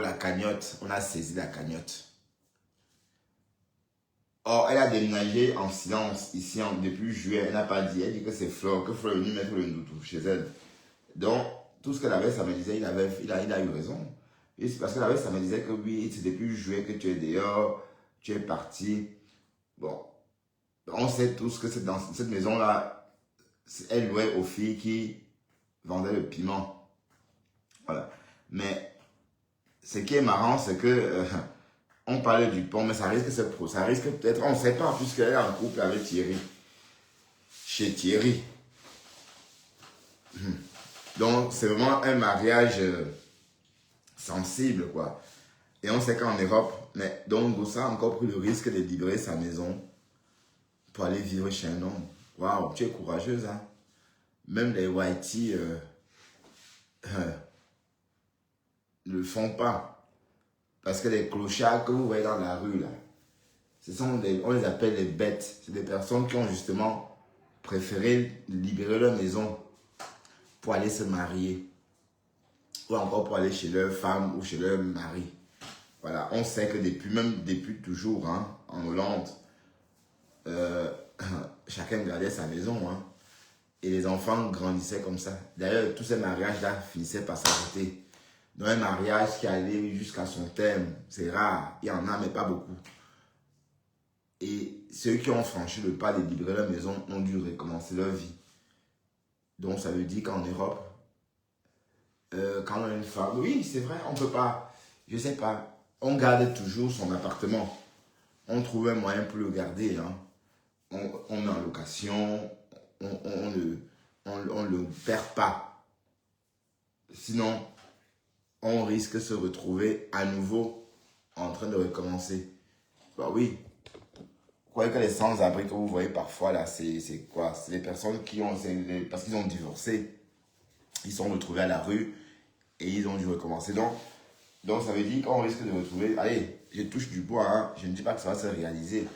La cagnotte, on a saisi la cagnotte. Or, elle a déménagé en silence ici depuis juillet. Elle n'a pas dit. Elle dit que c'est Flore, que Flore est venue mettre le ndoutou chez elle. Donc, tout ce qu'elle avait, ça me disait, il a eu raison. Et c'est parce qu'elle avait, ça me disait que oui, c'est depuis juillet que tu es dehors, tu es parti. Bon, on sait tous que c'est dans cette maison-là, elle louait aux filles qui vendaient le piment. Voilà. Mais ce qui est marrant, c'est que on parlait du pont, mais ça risque peut-être, on ne sait pas, puisqu'elle est en couple avec Thierry. Chez Thierry. Donc, c'est vraiment un mariage sensible, quoi. Et on sait qu'en Europe, mais donc Goussa a encore pris le risque de libérer sa maison pour aller vivre chez un homme. Waouh, tu es courageuse, hein. Même les Whitey ne le font pas. Parce que les clochards que vous voyez dans la rue, là, on les appelle les bêtes. C'est des personnes qui ont justement préféré libérer leur maison pour aller se marier. Ou encore pour aller chez leur femme ou chez leur mari. Voilà, on sait que depuis toujours, hein, en Hollande, chacun gardait sa maison, hein, et les enfants grandissaient comme ça. D'ailleurs, tous ces mariages-là finissaient par s'arrêter. Dans un mariage qui allait jusqu'à son terme, c'est rare, il y en a, mais pas beaucoup. Et ceux qui ont franchi le pas de libérer leur maison ont dû recommencer leur vie. Donc, ça veut dire qu'en Europe, quand on a une femme, oui, c'est vrai, on peut pas, je sais pas, on garde toujours son appartement. On trouve un moyen pour le garder, hein. On met en location, on le perd pas. Sinon, on risque de se retrouver à nouveau en train de recommencer. Bah oui. Vous croyez que les sans-abri que vous voyez parfois là, c'est quoi? C'est les personnes qui ont, parce qu'ils ont divorcé, ils sont retrouvés à la rue et ils ont dû recommencer. Donc ça veut dire qu'on risque de retrouver, allez, je touche du bois, hein, je ne dis pas que ça va se réaliser,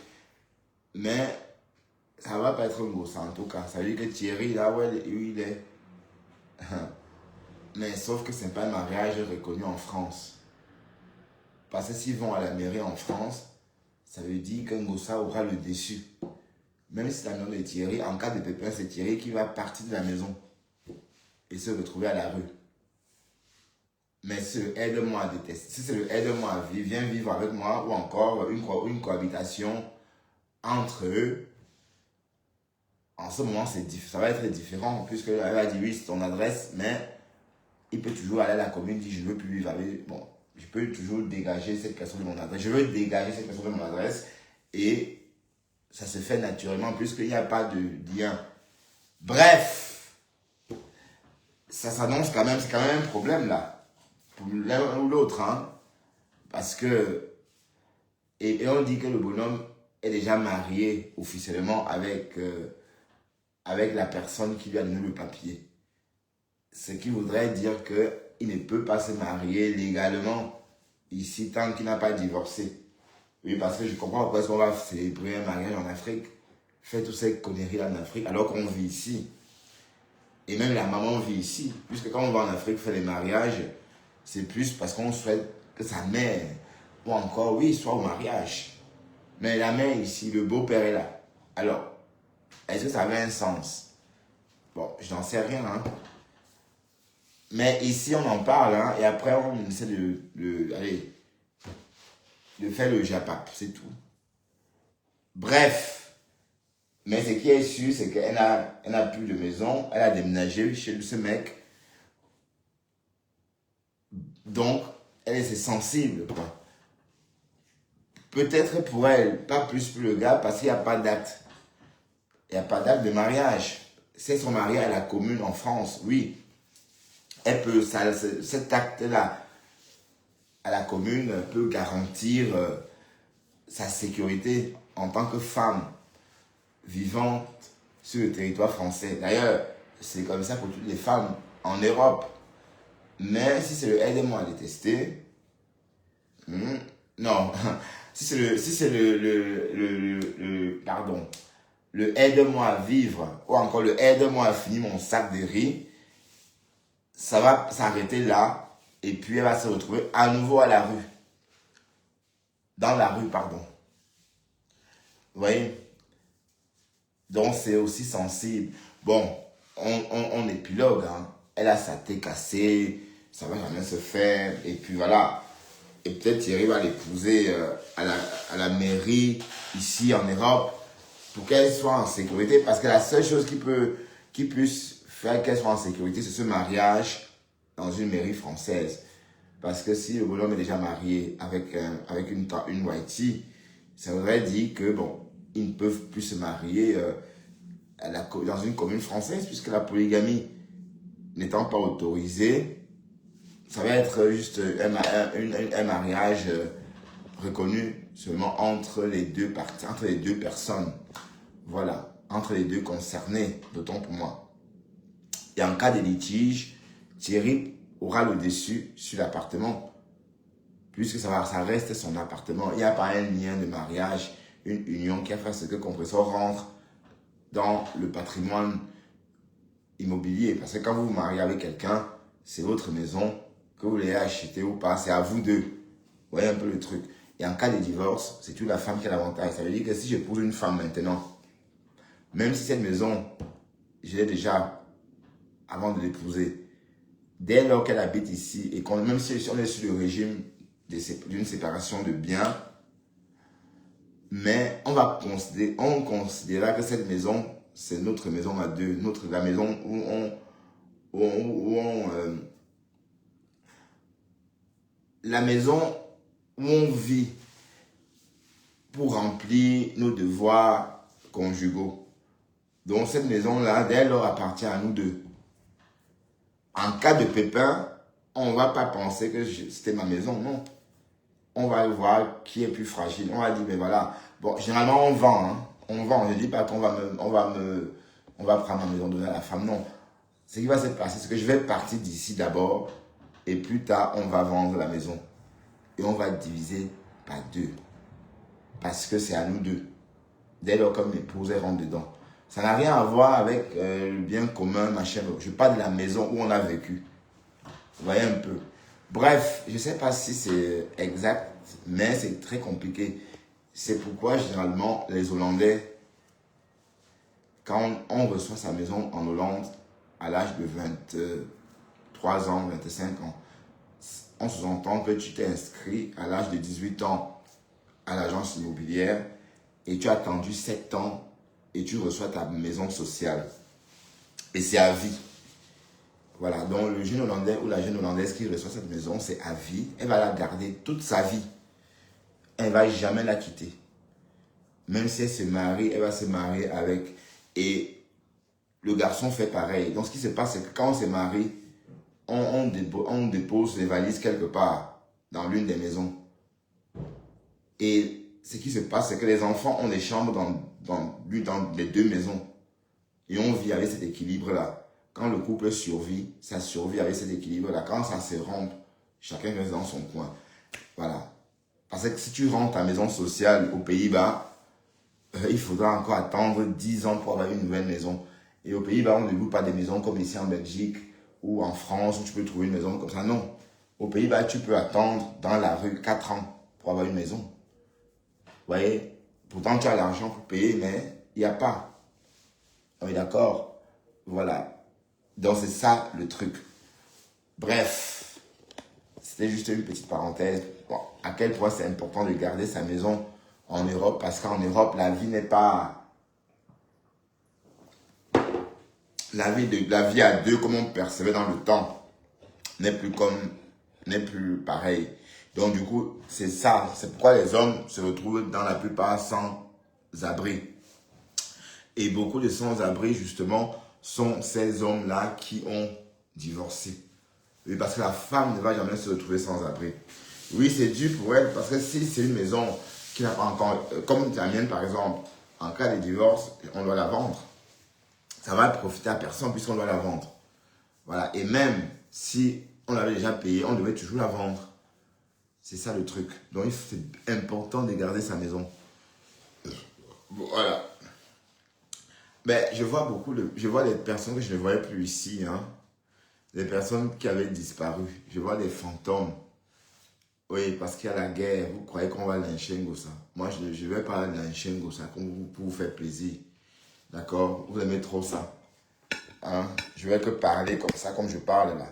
mais ça va pas être un gros en tout cas. Ça veut dire que Thierry, là où il est, mais sauf que c'est pas un mariage reconnu en France. Parce que s'ils vont à la mairie en France, ça veut dire qu'un Ngossa aura le dessus. Même si c'est la maison de Thierry, en cas de pépin, c'est Thierry qui va partir de la maison et se retrouver à la rue. Mais ce aide-moi à détester. Si c'est le aide-moi à vivre, viens vivre avec moi, ou encore une cohabitation entre eux, en ce moment, ça va être différent, puisque elle va dire oui, c'est ton adresse, mais il peut toujours aller à la commune, dire je ne veux plus vivre avec. Bon, je peux toujours dégager cette personne de mon adresse. Je veux dégager cette personne de mon adresse, et ça se fait naturellement, puisqu'il n'y a pas de lien. Bref, ça s'annonce quand même, c'est quand même un problème là. Pour l'un ou l'autre, hein, parce que, et on dit que le bonhomme est déjà marié officiellement avec la personne qui lui a donné le papier. Ce qui voudrait dire qu'il ne peut pas se marier légalement ici tant qu'il n'a pas divorcé. Oui, parce que je comprends pourquoi est-ce qu'on va célébrer un mariage en Afrique, faire toutes ces conneries là en Afrique, alors qu'on vit ici. Et même la maman vit ici, puisque quand on va en Afrique faire les mariages, c'est plus parce qu'on souhaite que sa mère, ou encore, oui, soit au mariage. Mais la mère ici, le beau-père est là. Alors, est-ce que ça avait un sens? Bon, je n'en sais rien, hein. Mais ici, on en parle, hein, et après, on essaie de faire le japap, c'est tout. Bref. Mais ce qui est sûr, c'est qu'elle n'a plus de maison, elle a déménagé chez ce mec. Donc, elle est sensible, quoi. Peut-être pour elle, pas plus pour le gars, parce qu'il n'y a pas d'acte. Il n'y a pas d'acte de mariage. C'est son mariage à la commune en France, oui. Elle peut, cet acte-là, à la commune, peut garantir sa sécurité en tant que femme vivante sur le territoire français. D'ailleurs, c'est comme ça pour toutes les femmes en Europe. Mais si c'est le aide-moi à détester, non, si c'est le aide-moi à vivre, ou encore le aide-moi à finir mon sac de riz, ça va s'arrêter là, et puis elle va se retrouver à nouveau à la rue. Dans la rue, pardon. Vous voyez? Donc c'est aussi sensible. Bon, on épilogue, hein. Elle a sa tête cassée, ça va jamais se faire, et puis voilà. Et peut-être Thierry va l'épouser à la mairie, ici en Europe, pour qu'elle soit en sécurité. Parce que la seule chose qui puisse faire qu'elle soit en sécurité, c'est ce mariage dans une mairie française. Parce que si le bonhomme est déjà marié avec une Whitey, ça voudrait dire que, bon, ils ne peuvent plus se marier dans une commune française, puisque la polygamie n'étant pas autorisée, ça va être juste un mariage reconnu seulement entre les deux parties, entre les deux personnes. Voilà, entre les deux concernés, d'autant pour moi. Et en cas de litige, Thierry aura le dessus sur l'appartement, puisque ça reste son appartement. Il n'y a pas un lien de mariage, une union qui a fait ce que Compressor rentre dans le patrimoine immobilier. Parce que quand vous vous mariez avec quelqu'un, c'est votre maison, que vous l'ayez achetée ou pas, c'est à vous deux. Vous voyez un peu le truc. Et en cas de divorce, c'est toujours la femme qui a l'avantage. Ça veut dire que si j'épouse une femme maintenant, même si cette maison, je l'ai déjà avant de l'épouser, dès lors qu'elle habite ici, et même si on est sur le régime d'une séparation de biens, mais on considérera que cette maison, c'est notre maison à deux, la maison la maison où on vit pour remplir nos devoirs conjugaux. Donc cette maison-là, dès lors, appartient à nous deux. En cas de pépin, on ne va pas penser que c'était ma maison, non. On va voir qui est plus fragile. On va dire, mais voilà. Bon, généralement, on vend. Hein. On vend. Je ne dis pas qu'on va prendre ma maison, donner à la femme. Non. Ce qui va se passer, c'est que je vais partir d'ici d'abord. Et plus tard, on va vendre la maison. Et on va diviser par deux. Parce que c'est à nous deux. Dès lors que mes épouses rentrent dedans. Ça n'a rien à voir avec le bien commun, machin. Je parle de la maison où on a vécu. Vous voyez un peu. Bref, je ne sais pas si c'est exact, mais c'est très compliqué. C'est pourquoi, généralement, les Hollandais, quand on reçoit sa maison en Hollande, à l'âge de 23 ans, 25 ans, on sous-entend que tu t'es inscrit à l'âge de 18 ans à l'agence immobilière et tu as attendu 7 ans et tu reçois ta maison sociale. Et c'est à vie. Voilà, donc le jeune Hollandais ou la jeune Hollandaise qui reçoit cette maison, c'est à vie. Elle va la garder toute sa vie. Elle ne va jamais la quitter. Même si elle se marie, elle va se marier avec... Et le garçon fait pareil. Donc ce qui se passe, c'est que quand on se marie, on dépose les valises quelque part dans l'une des maisons. Et ce qui se passe, c'est que les enfants ont des chambres dans les deux maisons. Et on vit avec cet équilibre-là. Quand le couple survit, ça survit avec cet équilibre-là. Quand ça se rompt, chacun reste dans son coin. Voilà. Parce que si tu rentres ta maison sociale aux Pays-Bas, il faudra encore attendre 10 ans pour avoir une nouvelle maison. Et aux Pays-Bas, on ne loue pas des maisons comme ici en Belgique ou en France où tu peux trouver une maison comme ça. Non. Aux Pays-Bas, tu peux attendre dans la rue 4 ans pour avoir une maison. Vous voyez? Pourtant, tu as l'argent pour payer, mais il n'y a pas. On est d'accord? Voilà. Donc, c'est ça le truc. Bref, c'était juste une petite parenthèse. Bon, à quel point c'est important de garder sa maison en Europe, parce qu'en Europe, la vie n'est pas... La vie à deux, comme on percevait dans le temps, n'est plus pareil. Donc, du coup, c'est ça. C'est pourquoi les hommes se retrouvent dans la plupart sans abri. Et beaucoup de sans-abri, justement, sont ces hommes-là qui ont divorcé. Oui, parce que la femme ne va jamais se retrouver sans abri. Oui, c'est dur pour elle, parce que si c'est une maison qui n'a pas encore... Comme la mienne, par exemple, en cas de divorce, on doit la vendre. Ça va profiter à personne puisqu'on doit la vendre. Voilà. Et même si on l'avait déjà payé, on devait toujours la vendre. C'est ça le truc. Donc, c'est important de garder sa maison. Voilà. Mais je vois des personnes que je ne voyais plus ici, hein. Des personnes qui avaient disparu. Je vois des fantômes. Oui, parce qu'il y a la guerre. Vous croyez qu'on va lyncher Ngossa? Moi, je ne vais pas lyncher Ngossa pour vous faire plaisir. D'accord? Vous aimez trop ça. Hein? Je vais que parler comme ça, comme je parle là.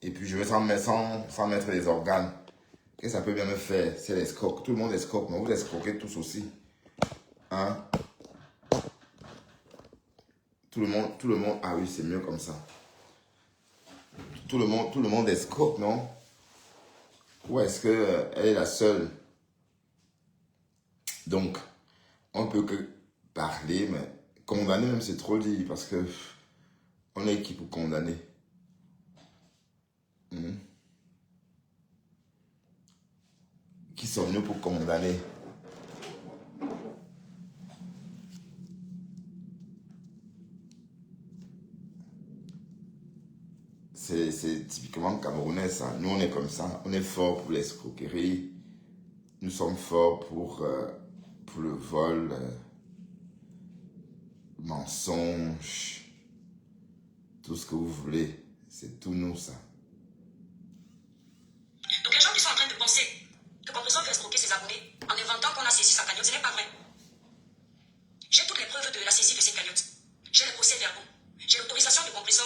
Et puis, je vais sans mettre les organes. Qu'est-ce que ça peut bien me faire? C'est l'escroc. Tout le monde escroque, mais vous escroquez tous aussi. Hein? Tout le monde. Ah oui, c'est mieux comme ça. Tout le monde escroque, non? Ou est-ce qu'elle est la seule? Donc, on peut que parler, mais condamner même c'est trop dit, parce que on est qui pour condamner? Qui sommes-nous pour condamner? C'est typiquement camerounais, ça. Nous, on est comme ça. On est fort pour l'escroquerie. Nous sommes forts pour le vol, mensonge, tout ce que vous voulez. C'est tout nous, ça. Donc les gens qui sont en train de penser que Compression veut escroquer ses abonnés en inventant qu'on a saisi sa cagnotte, ce n'est pas vrai. J'ai toutes les preuves de la saisie de cette cagnotte. J'ai les procès-verbaux. J'ai l'autorisation de Compression.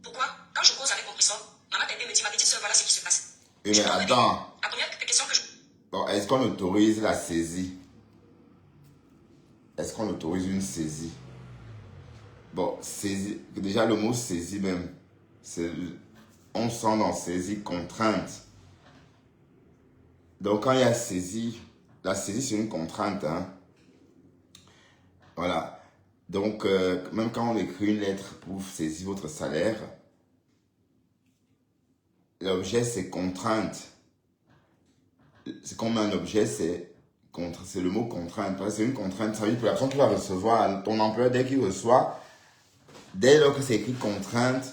Pourquoi? Quand je cause avec Compression, Maman Pépé me dit, ma petite soeur, voilà ce qui se passe. Oui, mais attends. La première question que je... Bon, est-ce qu'on autorise la saisie? Est-ce qu'on autorise une saisie? Bon, saisie, déjà le mot saisie même, on sent dans saisie contrainte. Donc quand il y a saisie, la saisie c'est une contrainte. Hein? Voilà. Donc même quand on écrit une lettre pour saisir votre salaire, l'objet c'est contrainte. C'est comme un objet, c'est le mot contrainte. C'est une contrainte. Ça veut dire que la personne qui va recevoir, ton employeur, dès qu'il reçoit, dès lors que c'est écrit contrainte,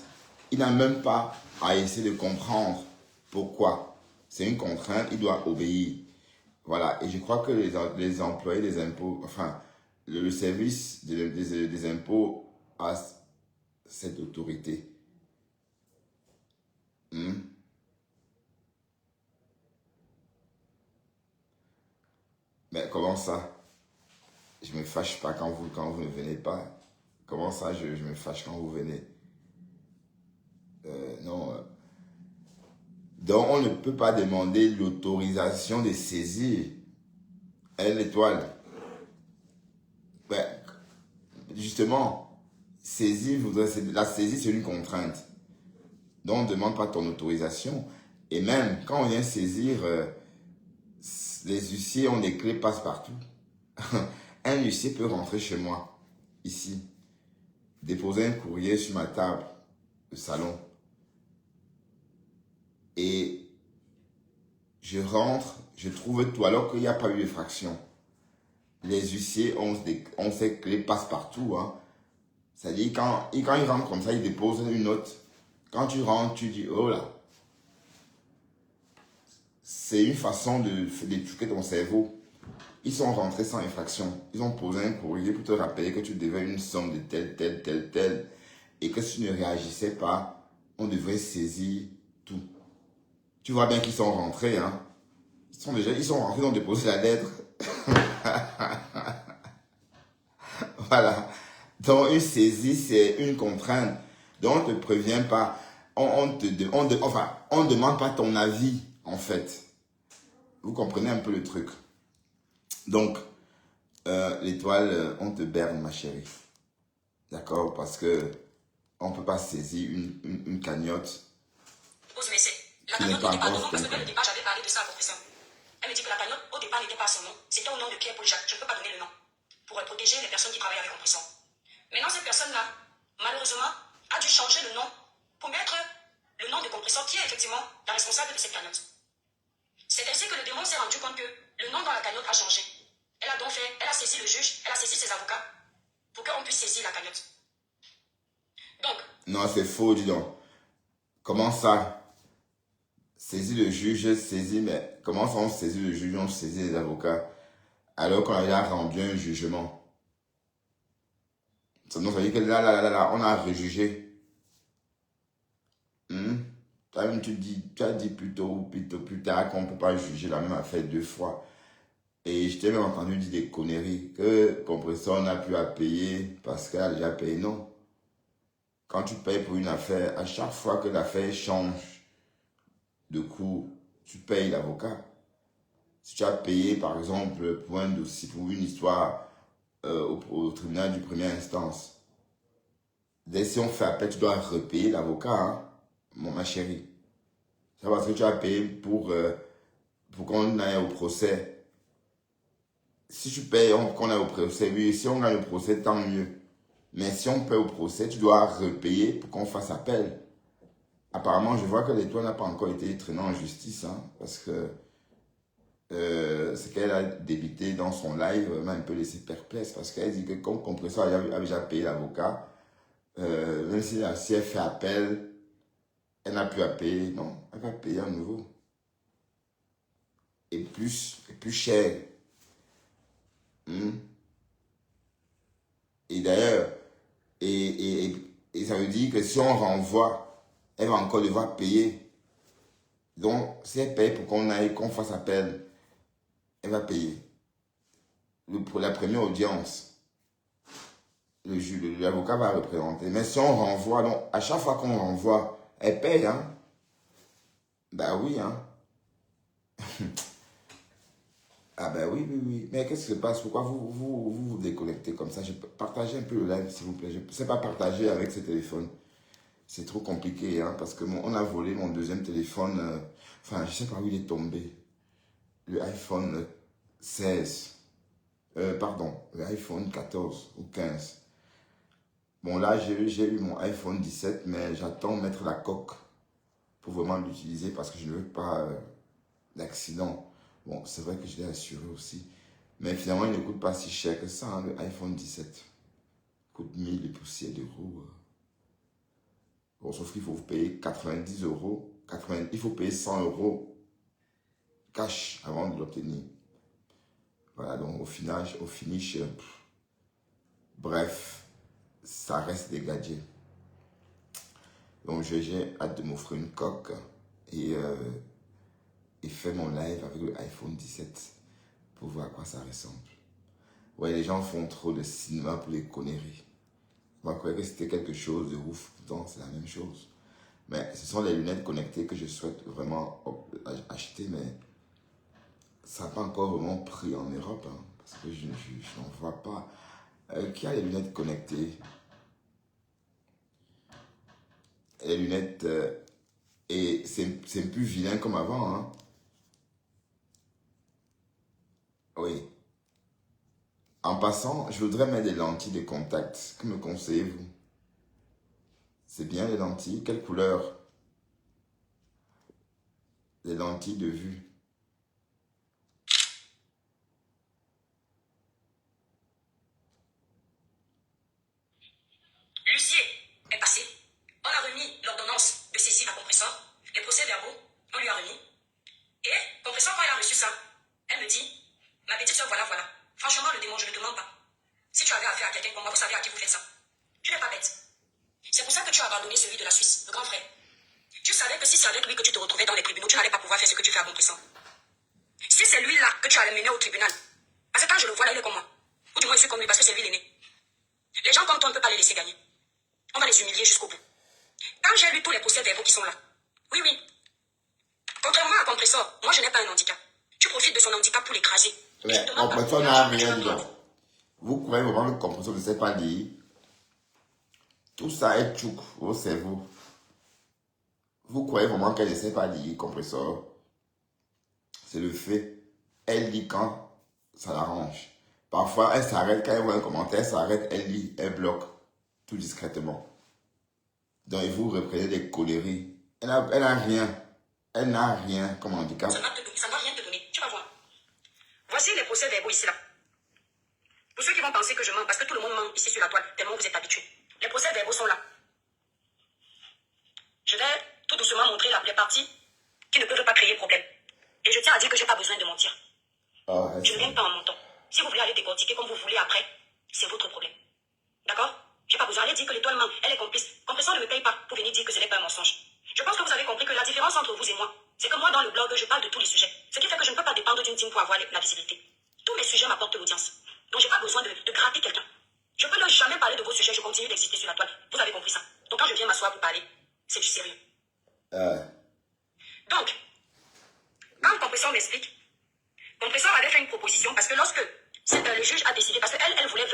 il n'a même pas à essayer de comprendre pourquoi. C'est une contrainte, il doit obéir. Voilà. Et je crois que les employés des impôts, enfin, le service des impôts a cette autorité. Mais comment ça? Je me fâche pas quand vous ne venez pas. Comment ça, je me fâche quand vous venez? Non. Donc, on ne peut pas demander l'autorisation de saisir. L'étoile. Ben, justement, la saisie, c'est une contrainte. Donc, on ne demande pas ton autorisation. Et même, quand on vient saisir, les huissiers ont des clés passe-partout. Un huissier peut rentrer chez moi, ici, déposer un courrier sur ma table, le salon. Et je rentre, je trouve tout, alors qu'il n'y a pas eu d'effraction. Les huissiers ont ces clés passe-partout. Hein. C'est-à-dire, quand ils rentrent comme ça, ils déposent une note. Quand tu rentres, tu dis, oh là. C'est une façon d'éduquer ton cerveau. Ils sont rentrés sans infraction. Ils ont posé un courrier pour te rappeler que tu devais une somme de telle. Et que si tu ne réagissais pas, on devrait saisir tout. Tu vois bien qu'ils sont rentrés. Hein? Ils sont rentrés, ils ont déposé la lettre. Voilà. Donc, une saisie, c'est une contrainte. Donc, on ne te prévient pas. On ne demande pas ton avis, en fait. Vous comprenez un peu le truc. Donc, l'étoile, on te berne, ma chérie. D'accord? Parce que on ne peut pas saisir une cagnotte. La cagnotte n'était pas non, parce que dès le départ, j'avais parlé de ça à Compression. Elle me dit que la cagnotte, au départ, n'était pas son nom. C'était au nom de Pierre Paul Jacques. Je ne peux pas donner le nom. Pour protéger les personnes qui travaillent avec Compression. Maintenant, cette personne-là, malheureusement, a dû changer le nom pour mettre le nom de Compression qui est effectivement la responsable de cette cagnotte. C'est ainsi que le démon s'est rendu compte que le nom dans la cagnotte a changé. Elle a saisi le juge, elle a saisi ses avocats pour qu'on puisse saisir la cagnotte. Donc. Non, c'est faux, dis donc. Comment ça? Saisir le juge, mais comment ça on saisit le juge, on saisit les avocats, alors qu'on a déjà rendu un jugement? Ça veut dire que là, on a rejugé. Toi-même, tu as dit plus tard qu'on ne peut pas juger la même affaire deux fois. Et je t'ai même entendu dire des conneries, que Compression n'a plus à payer parce qu'elle a déjà payé. Non. Quand tu payes pour une affaire, à chaque fois que l'affaire change de cours, tu payes l'avocat. Si tu as payé, par exemple, pour un dossier, pour une histoire au tribunal du première instance, dès si on fait appel, tu dois repayer l'avocat, hein, ma chérie. C'est parce que tu as payé pour qu'on aille au procès. Si tu payes, qu'on aille au procès, oui, si on gagne le procès, tant mieux. Mais si on paye au procès, tu dois repayer pour qu'on fasse appel. Apparemment, je vois que l'étoile n'a pas encore été traînée en justice, hein, parce que ce qu'elle a débité dans son live m'a un peu laissé perplexe, parce qu'elle dit que comme Compression a déjà payé l'avocat, même si elle fait appel, Elle n'a plus à payer. Non, elle va payer à nouveau. Et plus cher. Et d'ailleurs, et ça veut dire que si on renvoie, elle va encore devoir payer. Donc, si elle paye pour qu'on fasse appel, elle va payer. Pour la première audience, l'avocat va représenter. Mais si on renvoie, donc à chaque fois qu'on renvoie, elle paye, hein? Ben oui, hein? Ah ben oui, oui, oui. Mais qu'est-ce qui se passe? Pourquoi vous déconnectez comme ça? Partagez un peu le live, s'il vous plaît. Je ne sais pas partager avec ce téléphone. C'est trop compliqué, hein, parce que on a volé mon deuxième téléphone. Enfin, je ne sais pas où il est tombé. Le iPhone 16. Pardon, le iPhone 14 ou 15. Bon, là, j'ai eu mon iPhone 17, mais j'attends mettre la coque pour vraiment l'utiliser parce que je ne veux pas d'accident. Bon, c'est vrai que je l'ai assuré aussi. Mais finalement, il ne coûte pas si cher que ça, hein, le iPhone 17. Il coûte 1000 et poussières d'euros. Bon, sauf qu'il faut payer 90 euros. Il faut payer 100 euros cash avant de l'obtenir. Voilà, donc au finish, bref, ça reste des gadgets. Donc j'ai hâte de m'offrir une coque et faire mon live avec le iPhone 17 pour voir à quoi ça ressemble. Ouais, les gens font trop de cinéma pour les conneries. On croyait que c'était quelque chose de ouf, pourtant c'est la même chose. Mais ce sont les lunettes connectées que je souhaite vraiment acheter, mais ça n'a pas encore vraiment pris en Europe, hein, parce que je n'en vois pas. Qui a les lunettes connectées? Les lunettes, et c'est plus vilain comme avant, hein. Oui. En passant, je voudrais mettre des lentilles de contact. Que me conseillez-vous? C'est bien les lentilles. Quelle couleur? Les lentilles de vue. L'huissier est passé. On a remis l'ordonnance de saisie à compresseur. Les procès-verbaux, on lui a remis. Et compresseur, quand elle a reçu ça, elle me dit, ma petite soeur, voilà, voilà. Franchement, le démon, je ne te mens pas. Si tu avais affaire à quelqu'un comme moi, vous savez à qui vous faites ça. Tu n'es pas bête. C'est pour ça que tu as abandonné celui de la Suisse, le grand frère. Tu savais que si c'est avec lui que tu te retrouvais dans les tribunaux, tu n'allais pas pouvoir faire ce que tu fais à compresseur. Si c'est lui là que tu allais mener au tribunal, parce que quand je le vois là, il est comme moi. Ou du moins, je suis comme lui parce que c'est lui l'aîné. Les gens comme toi, on ne peut pas les laisser gagner. On va les humilier jusqu'au bout. Quand j'ai lu tous les procès-verbaux qui sont là, oui, oui. Contrairement à compresseur, moi je n'ai pas un handicap. Tu profites de son handicap pour l'écraser. Mais compresseur n'a rien dedans. Vous croyez vraiment que le compresseur ne sait pas lire? Tout ça est tchouk au cerveau. Vous croyez vraiment qu'elle ne sait pas lire, compresseur? C'est le fait. Elle lit quand ça l'arrange. Parfois, elle s'arrête quand elle voit un commentaire, elle s'arrête, elle lit, elle bloque, tout discrètement. Donc, vous reprenez des coléries. Elle n'a rien. Elle n'a rien comme handicap. Ça ne va rien te donner. Tu vas voir. Voici les procès-verbaux ici là. Pour ceux qui vont penser que je mens, parce que tout le monde ment ici sur la toile, tellement vous êtes habitués. Les procès-verbaux sont là. Je vais tout doucement montrer les parties qui ne peuvent pas créer problème. Et je tiens à dire que je n'ai pas besoin de mentir. Je ne viens pas en mentant. Si vous voulez aller décortiquer comme vous voulez après, c'est votre problème. D'accord? Je n'ai pas besoin d'aller dire que l'étoile ment. Elle est complice. Compresseur ne me paye pas pour venir dire que ce n'est pas un mensonge. Je pense que vous avez compris que la différence entre vous et moi, c'est que moi, dans le blog, je parle de tous les sujets. Ce qui fait que je ne peux pas dépendre d'une team pour avoir la visibilité. Tous mes sujets m'apportent l'audience. Donc, je n'ai pas besoin de gratter quelqu'un. Je peux ne jamais parler de vos sujets, je continue d'exister sur la toile. Vous avez compris ça. Donc, quand je viens m'asseoir pour parler, c'est du sérieux. Donc, quand Compresseur m'explique, Compresseur avait fait une proposition parce que lorsque le juge a décidé, parce qu'elle voulait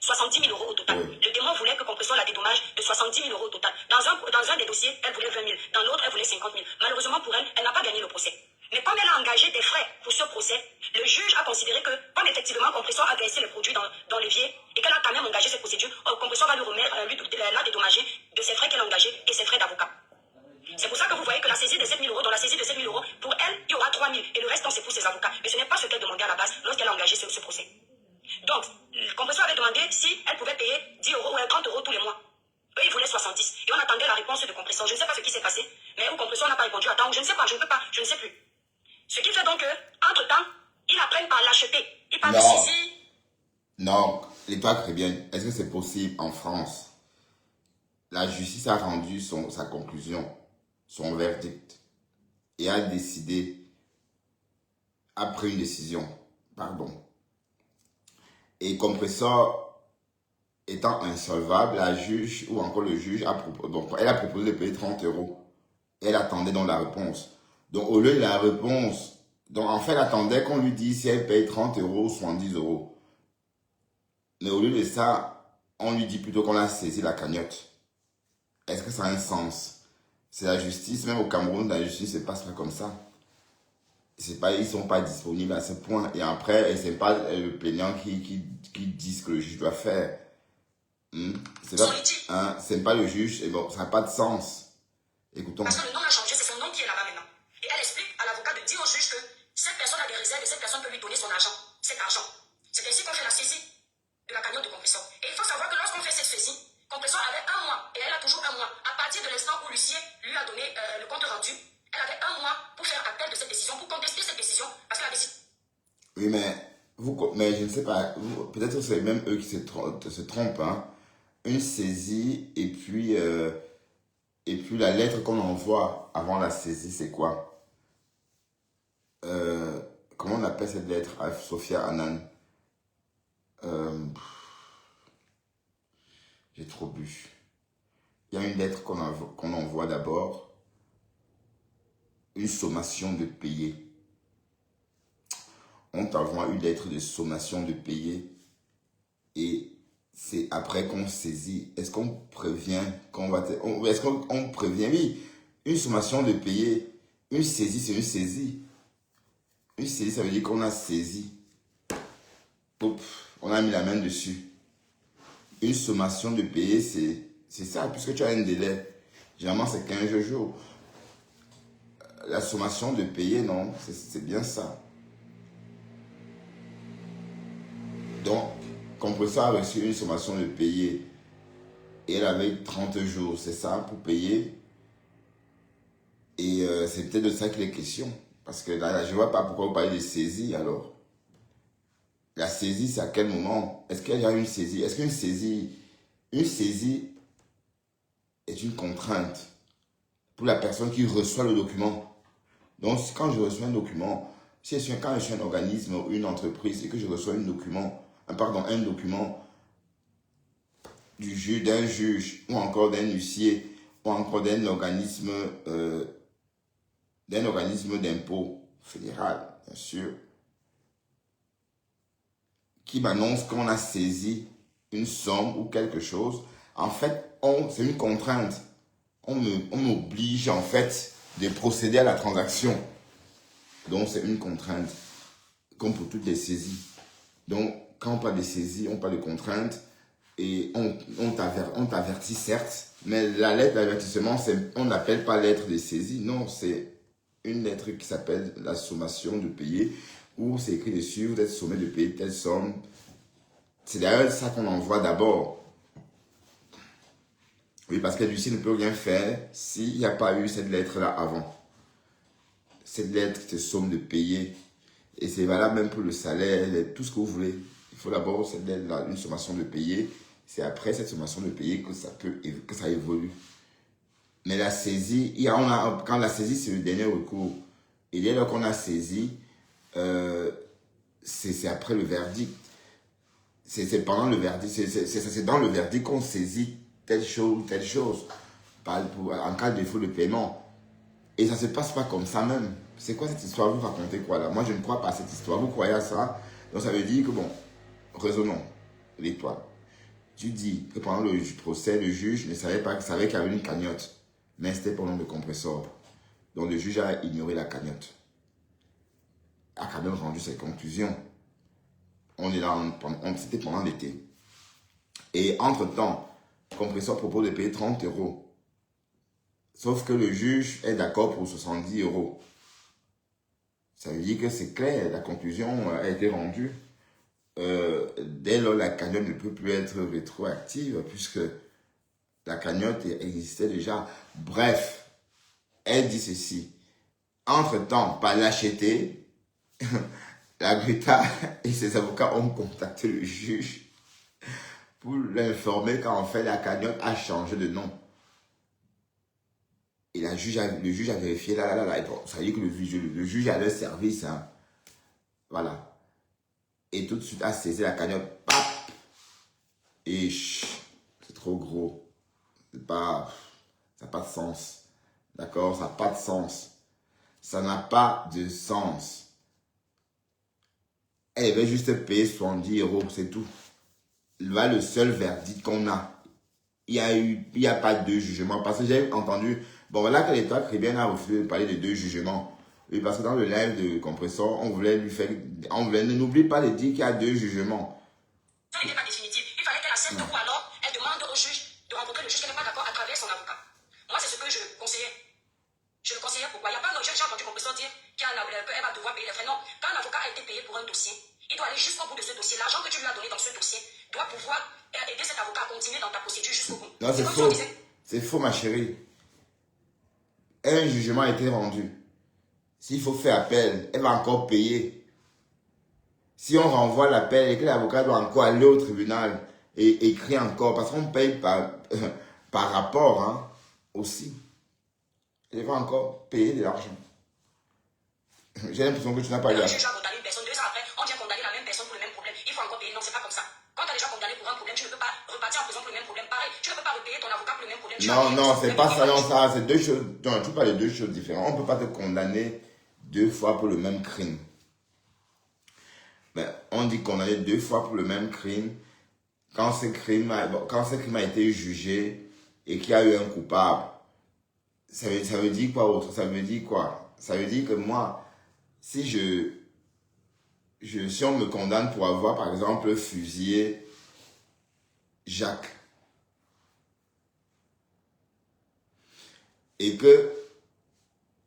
70 000 euros au total. Oui. Le démon voulait que Compresseur la dédommage de 70 000 euros au total. Dans un des dossiers, elle voulait 20 000. Dans l'autre, elle voulait 50 000. Malheureusement pour elle, elle n'a pas gagné le procès. Mais comme elle a engagé des frais pour ce procès, le juge a considéré que, comme effectivement Compresseur a versé les produits dans l'évier et qu'elle a quand même engagé cette procédure, Compresseur va la dédommager de ses frais qu'elle a engagés et ses frais d'avocat. C'est pour ça que vous voyez que la saisie de 7 000 euros, dans la saisie de 7 000 euros, pour elle, il y aura 3 000. Et le reste, c'est pour ses avocats. Mais ce n'est pas ce qu'elle demandait à la base lorsqu'elle a engagé ce procès. Donc, le Compresseur avait demandé si elle pouvait payer 10 euros ou 30 euros tous les mois Eux, ils voulaient 70. Et on attendait la réponse de compresseur. Je ne sais pas ce qui s'est passé, mais au compresseur n'a pas répondu à temps. Je ne sais pas, je ne peux pas, je ne sais plus. Ce qui fait donc que, entre-temps, ils apprennent par l'acheter. Ils parlent de saisie. Non, l'État très bien. Est-ce que c'est possible en France? La justice a rendu sa conclusion, son verdict, et a décidé, a pris une décision, pardon. Et compresseur étant insolvable, la juge, ou encore le juge, elle a proposé de payer 30 euros. Elle attendait donc la réponse. Donc au lieu de la réponse, donc en fait elle attendait qu'on lui dise si elle paye 30 euros ou 70 euros. Mais au lieu de ça, on lui dit plutôt qu'on a saisi la cagnotte. Est-ce que ça a un sens? C'est la justice, même au Cameroun, la justice ne se passe pas comme ça. C'est pas, ils ne sont pas disponibles à ce point. Et après, ce n'est pas le plaignant qui dit ce que le juge doit faire. C'est pas le juge, et bon, ça n'a pas de sens. Écoutons. Parce que le nom a changé, c'est son nom qui est là-bas maintenant. Et elle explique à l'avocat de dire au juge que cette personne a des réserves et cette personne peut lui donner son argent, cet argent. C'est ainsi qu'on fait la saisie de la cagnotte de compresseur. Et il faut savoir que lorsqu'on fait cette saisie, compresseur avait 1 mois, et elle a toujours 1 mois. À partir de l'instant où l'huissier lui a donné le compte rendu, elle avait 1 mois pour faire appel de cette décision, pour contester cette décision, parce qu'elle a décidé. Oui, mais je ne sais pas, peut-être que c'est même eux qui se trompent, hein. Une saisie et puis la lettre qu'on envoie avant la saisie, c'est quoi? Comment on appelle cette lettre à Sophia Annan? J'ai trop bu. Il y a une lettre qu'on envoie d'abord, une sommation de payer. On t'envoie une lettre de sommation de payer et c'est après qu'on saisit. Est-ce qu'on prévient qu'on va... Est-ce qu'on prévient? Oui, une sommation de payer, une saisie, c'est une saisie. Une saisie, ça veut dire qu'on a saisi. On a mis la main dessus. Une sommation de payer, c'est ça, puisque tu as un délai. Généralement, c'est 15 jours. La sommation de payer, non, c'est bien ça. Donc, compresseur a reçu une sommation de payer et elle avait 30 jours, c'est ça, pour payer. Et c'est peut-être de ça qu'il est question. Parce que là, je ne vois pas pourquoi vous parlez de saisie alors. La saisie, c'est à quel moment? Est-ce qu'il y a une saisie? Est-ce qu'une saisie est une contrainte pour la personne qui reçoit le document? Donc, quand je reçois un document, quand je suis un organisme ou une entreprise et que je reçois un document d'un juge ou encore d'un huissier ou encore d'un organisme d'impôt fédéral, bien sûr, qui m'annonce qu'on a saisi une somme ou quelque chose, en fait, c'est une contrainte. On m'oblige, en fait, de procéder à la transaction. Donc, c'est une contrainte, comme pour toutes les saisies. Donc, quand on parle de saisie, on parle de contrainte, et on t'avertit, certes, mais la lettre d'avertissement, on n'appelle pas lettre de saisie, non, c'est une lettre qui s'appelle la sommation de payer, où c'est écrit dessus, vous êtes sommé de payer telle somme. C'est d'ailleurs ça qu'on envoie d'abord. Oui, parce que l'huissier ne peut rien faire s'il n'y a pas eu cette lettre-là avant. Cette lettre qui te somme de payer. Et c'est valable même pour le salaire, tout ce que vous voulez. Il faut d'abord cette lettre-là, une sommation de payer. C'est après cette sommation de payer que ça évolue. Mais la saisie, quand la saisie, c'est le dernier recours. Et dès lors qu'on a saisi, c'est après le verdict. C'est pendant le verdict, c'est dans le verdict qu'on saisit telle chose, en cas de défaut de paiement. Et ça ne se passe pas comme ça même. C'est quoi cette histoire? Vous racontez quoi là? Moi, je ne crois pas à cette histoire. Vous croyez à ça? Donc, ça veut dire que, bon, raisonnons, l'étoile. Tu dis que pendant le procès, le juge ne savait pas qu'il y avait une cagnotte. Mais c'était pendant le compresseur. Donc, le juge a ignoré la cagnotte. A quand même rendu ses conclusions. On est là, c'était pendant l'été. Et entre-temps, le compresseur propose de payer 30 euros. Sauf que le juge est d'accord pour 70 euros. Ça veut dire que c'est clair, la conclusion a été rendue. Dès lors, la cagnotte ne peut plus être rétroactive puisque La cagnotte existait déjà. Bref, elle dit ceci. Entre-temps, par l'acheter, la Greta et ses avocats ont contacté le juge pour l'informer qu'en fait, la cagnotte a changé de nom. Et le juge a vérifié, là. Bon, ça veut dire que le juge a leur service. Hein. Voilà. Et tout de suite a saisi la cagnotte. Pap! Et c'est trop gros. Ça n'a pas de sens. D'accord? Ça n'a pas de sens. Ça n'a pas de sens. Elle avait juste payé 70 €, c'est tout. Là, le seul verdict qu'on a. Il n'y a pas de jugement. Parce que j'ai entendu, bon, voilà que l'État caribéen a refusé de parler de 2 jugements. Oui, parce que dans le live de Compressor, on voulait n'oublie pas de dire qu'il y a 2 jugements. Ça n'était pas définitif. Il fallait qu'elle accepte ou alors elle demande au juge de rencontrer le juge qu'elle n'est pas d'accord à travers son avocat. Moi, c'est ce que je conseillais. Je le conseillais pourquoi? Il n'y a pas un j'ai entendu Compressor dire qu'elle va devoir payer les frais. Non, quand un avocat a été payé pour un dossier, il doit aller jusqu'au bout de ce dossier. L'argent que tu lui as donné dans ce dossier doit pouvoir aider cet avocat à continuer dans ta procédure jusqu'au bout. Non, c'est faux. C'est faux, ma chérie. Un jugement a été rendu. S'il faut faire appel, elle va encore payer. Si on renvoie l'appel et que l'avocat doit encore aller au tribunal et écrire encore, parce qu'on paye par rapport hein, aussi. Elle va encore payer de l'argent. J'ai l'impression que tu n'as pas eu. Le juge a condamné une personne, 2 ans après, on vient condamner la même personne pour le même problème. Il faut encore payer. Non, c'est pas comme ça. Quand tu as déjà condamné pour un problème, tu ne peux pas repartir en prison pour le même problème. Pareil, tu ne peux pas repayer ton avocat pour le même problème. Non, c'est pas ça, non, ça, c'est 2 choses. Non, tu parles de 2 choses différentes. On ne peut pas te condamner 2 fois pour le même crime. Mais on dit condamner 2 fois pour le même crime quand ce crime a été jugé et qu'il y a eu un coupable. Ça veut dire quoi autre? Ça veut dire quoi? Ça veut dire que moi, si on me condamne pour avoir, par exemple, fusillé Jacques, et que,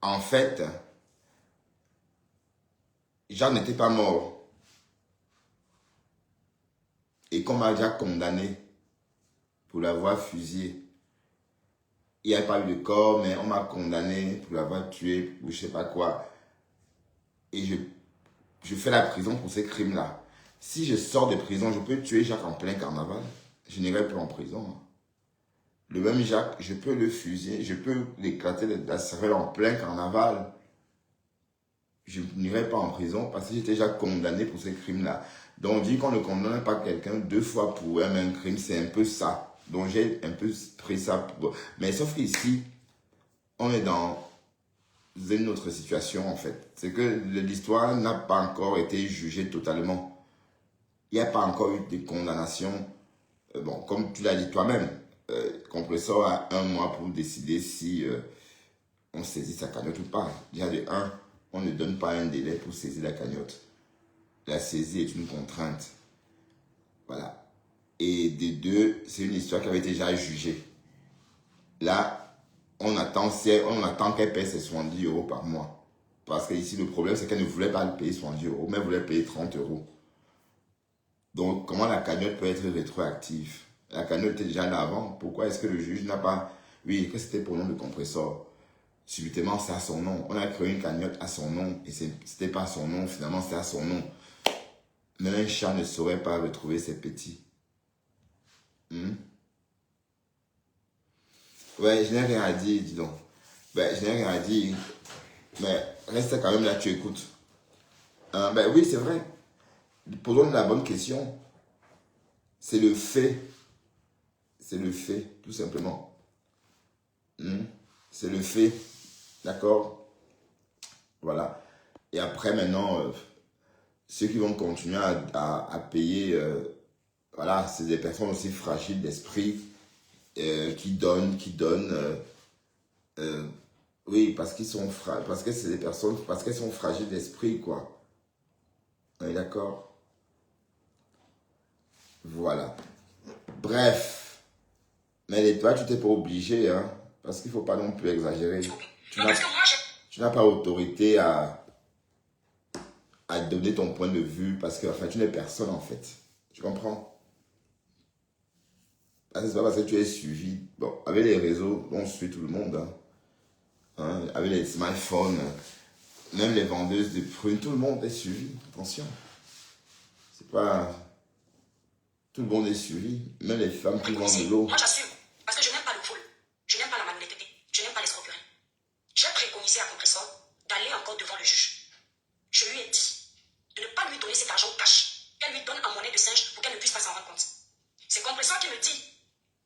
en fait, Jacques n'était pas mort, et qu'on m'a déjà condamné pour l'avoir fusillé. Il n'y a pas eu de corps, mais on m'a condamné pour l'avoir tué, ou je sais pas quoi. Et je fais la prison pour ces crimes-là. Si je sors de prison, je peux tuer Jacques en plein carnaval. Je n'irai plus en prison. Le même Jacques, je peux le fusiller, je peux l'éclater de la cervelle en plein carnaval. Je n'irai pas en prison parce que j'étais déjà condamné pour ces crimes-là. Donc on dit qu'on ne condamne pas quelqu'un 2 fois pour un même crime, c'est un peu ça. Donc j'ai un peu pris ça pour... Mais sauf qu'ici, on est dans une autre situation en fait. C'est que l'histoire n'a pas encore été jugée totalement. Il n'y a pas encore eu de condamnation. Bon, comme tu l'as dit toi-même, Compressor a 1 mois pour décider si on saisit sa cagnotte ou pas. Déjà de 1, on ne donne pas un délai pour saisir la cagnotte. La saisie est une contrainte. Voilà. Et des 2, c'est une histoire qui avait été déjà jugée. Là, on attend qu'elle paye ses 70 € par mois. Parce que ici, le problème, c'est qu'elle ne voulait pas payer 70 €, mais elle voulait payer 30 €. Donc, comment la cagnotte peut être rétroactive? La cagnotte était déjà là avant. Pourquoi est-ce que le juge n'a pas... Oui, que c'était pour le nom de Compressor. Subitement, c'est à son nom. On a créé une cagnotte à son nom. Et c'était pas son nom, finalement, c'est à son nom. Même un chat ne saurait pas retrouver ses petits. Ouais, je n'ai rien à dire, dis donc. Ben, je n'ai rien à dire. Mais reste quand même là, tu écoutes. Ben oui, c'est vrai. Posons la bonne question. C'est le fait. C'est le fait, tout simplement. C'est le fait. D'accord? Voilà. Et après, maintenant, ceux qui vont continuer à payer, voilà, c'est des personnes aussi fragiles d'esprit, qui donnent, oui, parce qu'ils sont parce que c'est des personnes, parce qu'elles sont fragiles d'esprit, quoi. On est d'accord? Voilà. Bref. Mais toi, tu t'es pas obligé, hein, parce qu'il faut pas non plus exagérer. Tu n'as pas autorité à donner ton point de vue, parce que, enfin, tu n'es personne, en fait. Tu comprends? C'est pas parce que tu es suivi. Bon, avec les réseaux, on suit tout le monde. Avec les smartphones, même les vendeuses de prunes, tout le monde est suivi. Attention. C'est pas... Tout le monde est suivi. Même les femmes qui vendent de l'eau. Moi, j'assume. Parce que je n'aime pas le vol. Je n'aime pas la malhonnêteté. Je n'aime pas l'escroquerie. J'ai préconisé à Compressor d'aller encore devant le juge. Je lui ai dit de ne pas lui donner cet argent cash, qu'elle lui donne en monnaie de singe pour qu'elle ne puisse pas s'en rendre compte. C'est Compressor qui me dit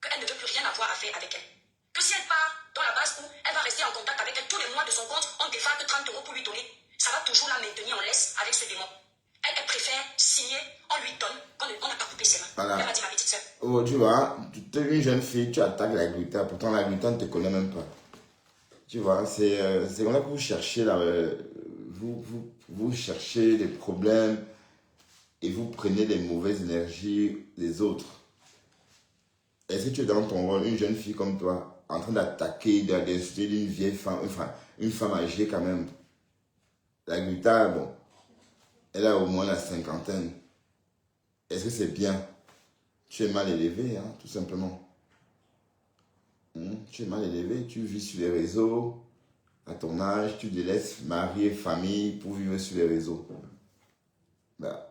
qu'elle ne veut plus rien avoir à faire avec elle. Que si elle part dans la base où elle va rester en contact avec elle tous les mois de son compte, on défalque 30 € pour lui donner, ça va toujours la maintenir en laisse avec ce démon. Elle préfère signer, on lui donne, on n'a pas coupé ses mains. Voilà. Elle m'a dit, ma petite soeur. Oh, tu vois, tu es une jeune fille, tu attaques la Grita, pourtant la Grita ne te connaît même pas. Tu vois, c'est comme là que vous cherchez, vous cherchez des problèmes et vous prenez les mauvaises énergies des autres. Est-ce que tu es dans ton rôle, une jeune fille comme toi, en train d'attaquer, d'insulter une vieille femme, enfin, une femme âgée quand même? La Grita, bon, elle a au moins la cinquantaine. Est-ce que c'est bien? Tu es mal élevé, hein, tout simplement. Tu es mal élevé, tu vis sur les réseaux, à ton âge, tu délaisses mari et famille pour vivre sur les réseaux. Bah,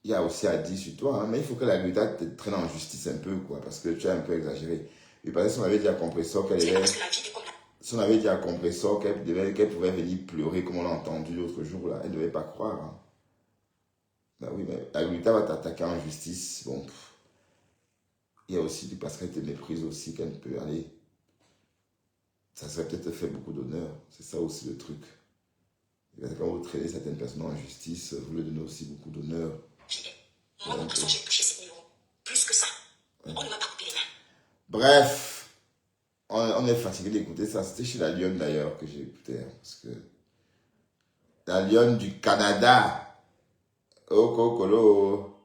il y a aussi à dire sur toi, hein, mais il faut que la Grita te traîne en justice un peu, quoi, parce que tu as un peu exagéré. Et parce que si on avait dit à Compressor qu'elle est... Si on avait dit à Compressor qu'elle pouvait venir pleurer comme on l'a entendu l'autre jour, là, elle ne devait pas croire. Hein. Bah oui, mais la Grita va t'attaquer en justice. Bon, il y a aussi du parce qu'elle te méprise aussi qu'elle peut aller. Ça serait peut-être fait beaucoup d'honneur. C'est ça aussi le truc. Et quand vous traitez certaines personnes en justice, vous leur donnez aussi beaucoup d'honneur. Moi, mon garçon, j'ai touché 7 000 €. Plus que ça. Ouais. On ne m'a pas coupé les mains. Bref, on est fatigué d'écouter ça. C'était chez la Lionne d'ailleurs que j'ai écouté. Hein, parce que la Lionne du Canada, oh Kokolo,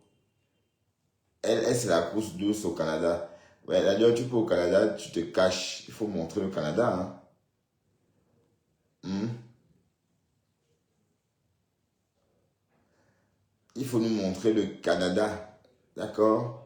elle c'est la course douce au Canada. Ouais, la Lionne, tu peux au Canada, tu te caches. Il faut montrer le Canada. Hein. Il faut nous montrer le Canada. D'accord?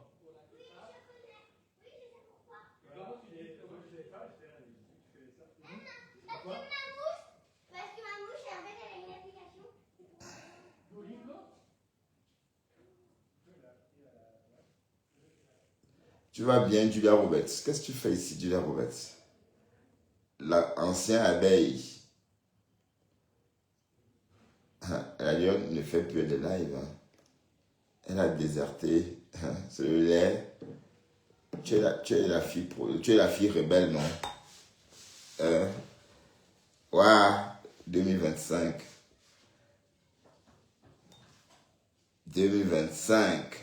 Tu vas bien, Julia Roberts. Qu'est-ce que tu fais ici, Julia Roberts? L'ancien abeille. La Lionne ne fait plus de live. Hein. Elle a déserté. C'est le lait. Tu es la fille rebelle, non? Ouais, 2025. 2025.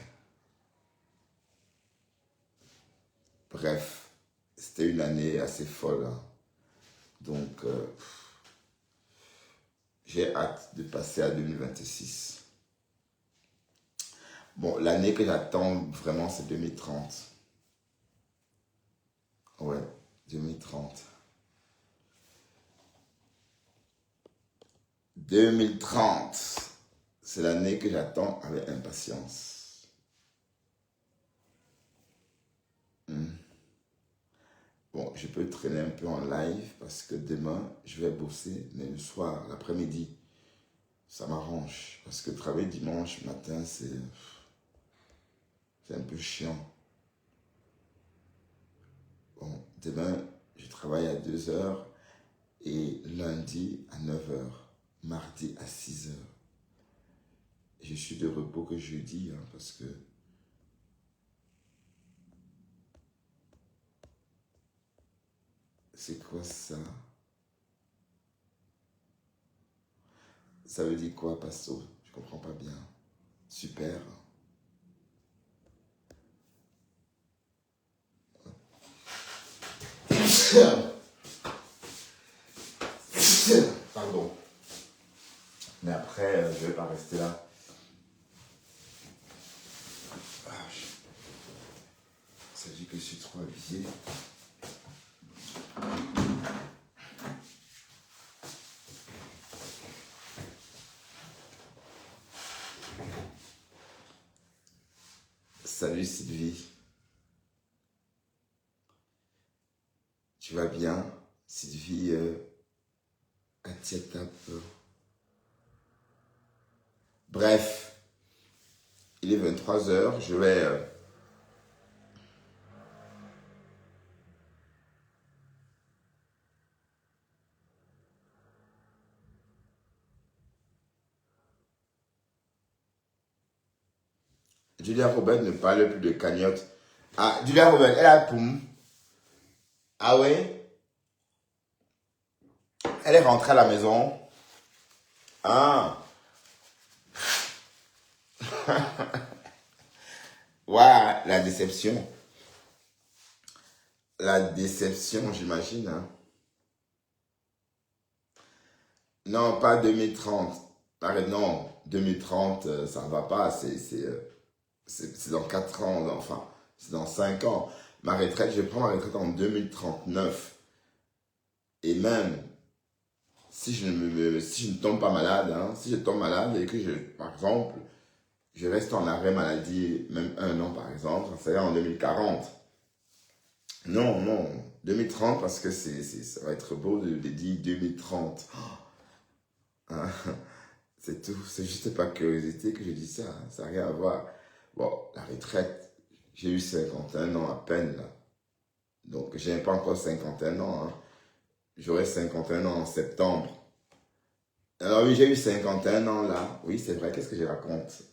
Bref, c'était une année assez folle. Hein. Donc, j'ai hâte de passer à 2026. Bon, l'année que j'attends vraiment, c'est 2030. Ouais, 2030. 2030, c'est l'année que j'attends avec impatience. Bon, je peux traîner un peu en live parce que demain, je vais bosser, mais le soir, l'après-midi, ça m'arrange. Parce que travailler dimanche matin, c'est un peu chiant. Bon, demain, je travaille à 2 heures et lundi à 9 heures, mardi à 6 heures. Je suis de repos que jeudi, hein, parce que c'est quoi ça? Ça veut dire quoi, Pasto? Je comprends pas bien. Super. Pardon. Mais après, je vais pas rester là. Ça dit que je suis trop habillé. Salut Sylvie. Tu vas bien? Sylvie Atietap. Bref, il est 23h. Je vais... Julia Robert ne parle plus de cagnotte. Ah, Julia Robert, elle a poum. Ah ouais? Elle est rentrée à la maison. Ah. Waouh, la déception. La déception, j'imagine. Hein. Non, pas 2030. Arrête, non. 2030, ça ne va pas. C'est dans 4 ans. Enfin, c'est dans 5 ans. Ma retraite, je prends ma retraite en 2039. Et même, si je ne tombe pas malade, hein, si je tombe malade et que par exemple, je reste en arrêt maladie, même 1 an par exemple, ça serait en 2040. Non, non, 2030 parce que ça va être beau de dire 2030. Hein, c'est tout, c'est juste par curiosité que je dis ça, hein, ça n'a rien à voir. Bon, la retraite, j'ai eu 51 ans à peine là. Donc, je n'ai pas encore 51 ans. Hein. J'aurai 51 ans en septembre. Alors oui, j'ai eu 51 ans là. Oui, c'est vrai, qu'est-ce que je raconte?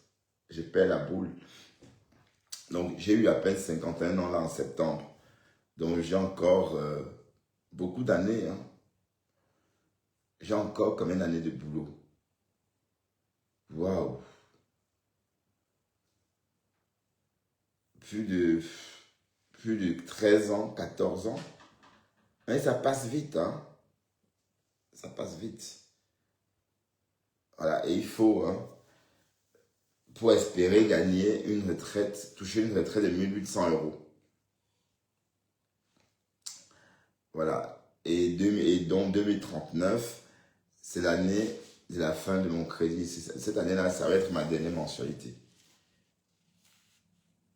Je perds la boule. Donc, j'ai eu à peine 51 ans là en septembre. Donc, j'ai encore beaucoup d'années. Hein. J'ai encore comme une année de boulot. Waouh! Plus de 13 ans, 14 ans. Mais ça passe vite, hein. Ça passe vite. Voilà, et il faut, hein, pour espérer gagner une retraite, toucher une retraite de 1800 euros. Voilà. Et donc 2039, c'est l'année de la fin de mon crédit. Cette année-là, ça va être ma dernière mensualité.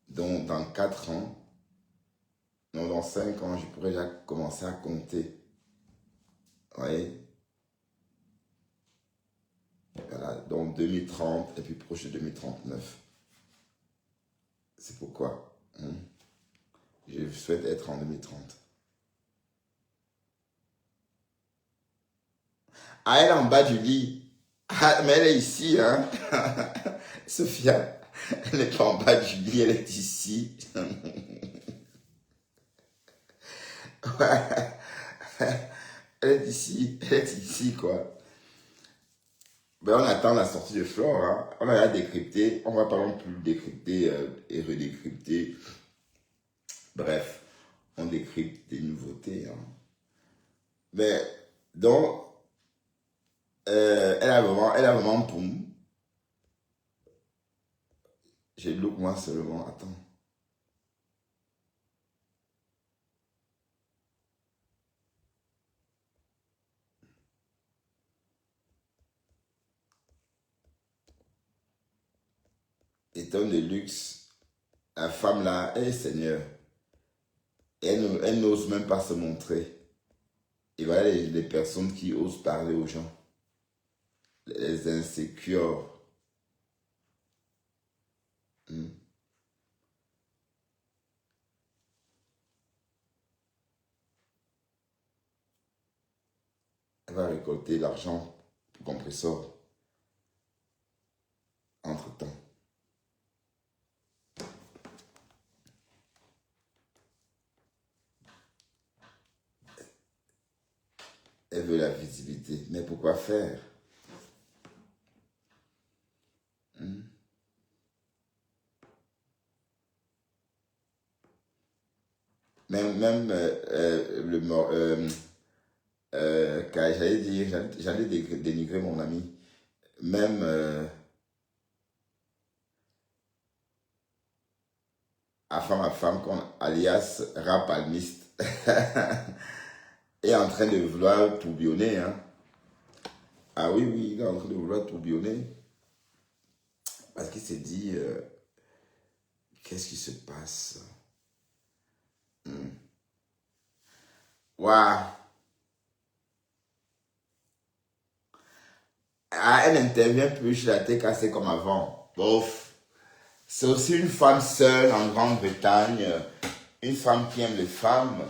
Donc dans 4 ans, non, dans 5 ans, je pourrais déjà commencer à compter. Vous voyez? Voilà, donc 2030 et puis proche de 2039. C'est pourquoi je souhaite être en 2030. Ah, elle est en bas du lit. Ah, mais elle est ici, hein. Sophia, elle n'est pas en bas du lit, elle est ici. Elle est ici, quoi. Ben, on attend la sortie de Flore. Hein. On a décrypté. On va pas non plus décrypter et redécrypter. Bref, on décrypte des nouveautés. Hein. Mais, donc, elle a vraiment poum. J'ai look moi seulement. Attends. Étonne de luxe. La femme là, elle est Seigneur. Elle n'ose même pas se montrer. Et voilà les personnes qui osent parler aux gens. Les insécures. Elle va récolter l'argent pour compresseur entre-temps. Elle veut la visibilité. Mais pourquoi faire? Même quand j'allais dire, j'allais dénigrer mon ami. Même ma femme, alias rap almiste, est en train de vouloir tourbillonner. Hein. Ah oui, oui, il est en train de vouloir tourbillonner. Parce qu'il s'est dit, qu'est-ce qui se passe? Waouh. Ah, elle n'intervient plus chez la TKC comme avant. Bof. C'est aussi une femme seule en Grande-Bretagne, une femme qui aime les femmes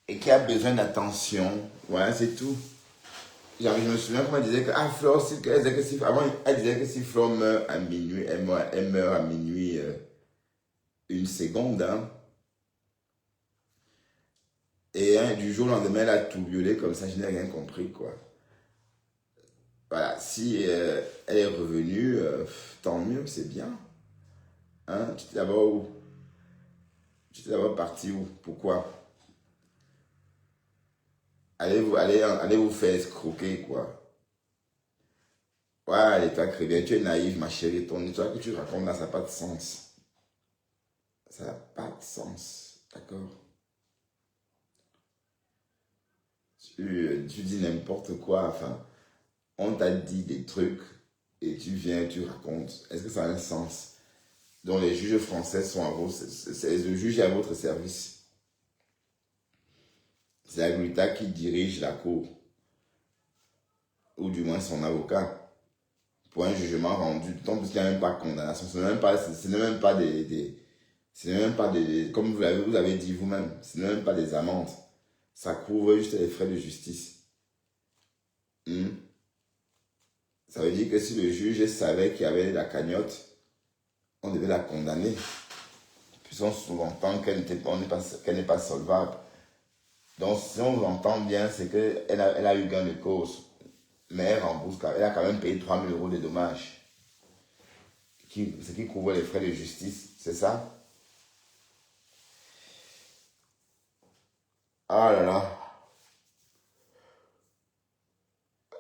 et qui a besoin d'attention. Ouais, c'est tout. Genre, je me souviens quand elle disait que, ah, Flore, elle disait que si, avant, elle disait que si Flore meurt à minuit, elle meurt à minuit une seconde. Hein. Et hein, du jour au lendemain, elle a tout violé comme ça, je n'ai rien compris, quoi. Voilà, si elle est revenue, tant mieux, c'est bien. Hein? Tu t'es d'abord où? Tu t'es d'abord parti où? Pourquoi? Allez vous faire escroquer, quoi. Ouais, l'état chrétien, tu es naïf, ma chérie. Ton histoire que tu racontes là, ça n'a pas de sens. Ça n'a pas de sens. D'accord? Tu dis n'importe quoi. Enfin, on t'a dit des trucs et tu viens, tu racontes. Est-ce que ça a un sens? Donc les juges français sont à votre, le juge est à votre service. C'est Agluta qui dirige la cour, ou du moins son avocat, pour un jugement rendu, tant plus qu'il n'y a même pas de condamnation. Ce n'est même pas comme vous avez dit vous-même, ce n'est même pas des amendes. Ça couvre juste les frais de justice. Ça veut dire que si le juge savait qu'il y avait la cagnotte, on devait la condamner. Puisqu'on sous-entend qu'elle n'est pas solvable. Donc, si on l'entend bien, c'est qu'elle a eu gain de cause. Mais elle rembourse, elle a quand même payé 3 000 € de dommages. Ce qui couvre les frais de justice, c'est ça? Ah là là.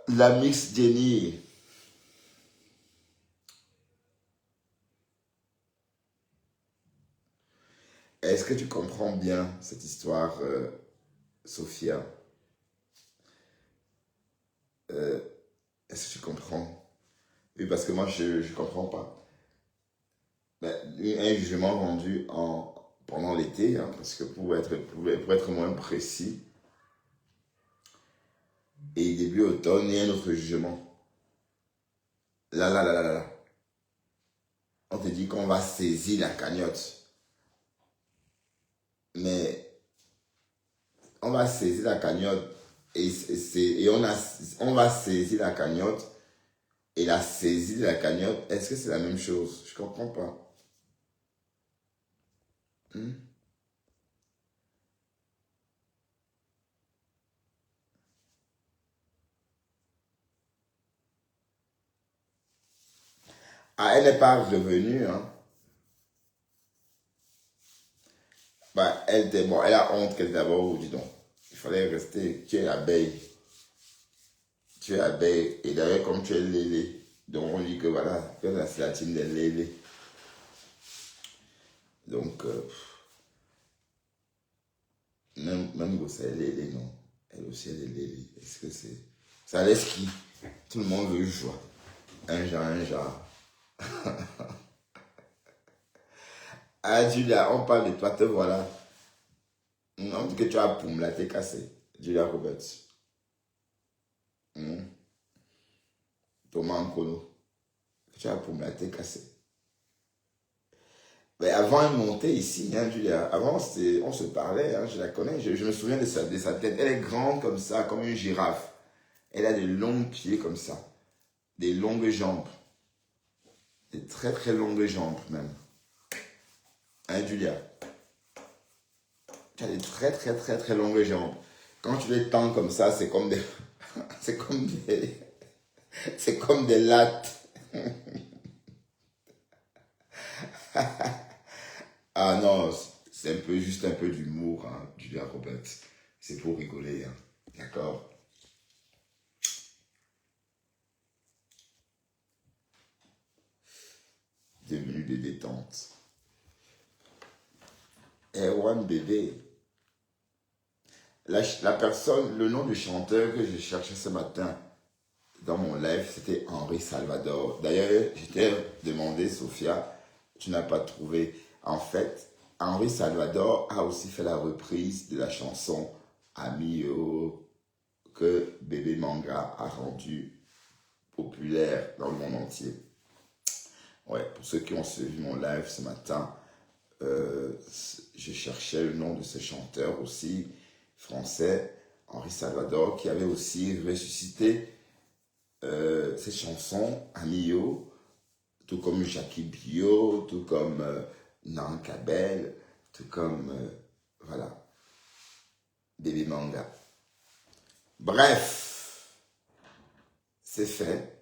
La Miss Jenny. Est-ce que tu comprends bien cette histoire, Sophia? Est-ce que tu comprends? Oui, parce que moi, je ne comprends pas. Ben, un jugement rendu pendant l'été, hein, parce que pour être moins précis, et début automne, il y a un autre jugement. Là. On te dit qu'on va saisir la cagnotte. Mais on va saisir la cagnotte et on va saisir la cagnotte et la saisie de la cagnotte, est-ce que c'est la même chose? Je comprends pas. Ah, elle n'est pas revenue, hein. Bah, elle a honte qu'elle d'abord, dis donc. Il fallait rester. Tu es abeille. Tu es abeille. Et d'ailleurs, comme tu es lélé, donc on dit que voilà, c'est la team des lélés. Donc, même Gossa est lélé, non. Elle aussi, elle est lélé. Est-ce que c'est. Ça laisse qui? Tout le monde veut joie. Un genre. Ah, Julia, on parle de toi, te voilà. On dit que tu as poum, là, t'es cassé. Julia Roberts. Thomas Nkolo. Tu as poum, là, t'es cassé. Mais avant, elle montait ici, hein, Julia. Avant, on se parlait, hein, je la connais. Je me souviens de sa tête. Elle est grande comme ça, comme une girafe. Elle a des longs pieds comme ça. Des longues jambes. Des très très longues jambes, même. Hein, Julia? Tu as des très très très très longues jambes. Quand tu les tends comme ça, c'est comme des... c'est comme des lattes. Ah non, c'est juste un peu d'humour, hein, Julia Roberts. C'est pour rigoler, hein. D'accord? 2 minutes de détente. Erwan bébé. La personne, le nom du chanteur que j'ai cherché ce matin dans mon live, c'était Henri Salvador. D'ailleurs, je t'ai demandé, Sophia, tu n'as pas trouvé. En fait, Henri Salvador a aussi fait la reprise de la chanson Amio que Bébé Manga a rendu populaire dans le monde entier. Ouais, pour ceux qui ont suivi mon live ce matin, je cherchais le nom de ce chanteur aussi français, Henri Salvador, qui avait aussi ressuscité ses chansons Amio, tout comme Jackie Bio, tout comme Nan Kabel, tout comme voilà, Bébé Manga. Bref, c'est fait.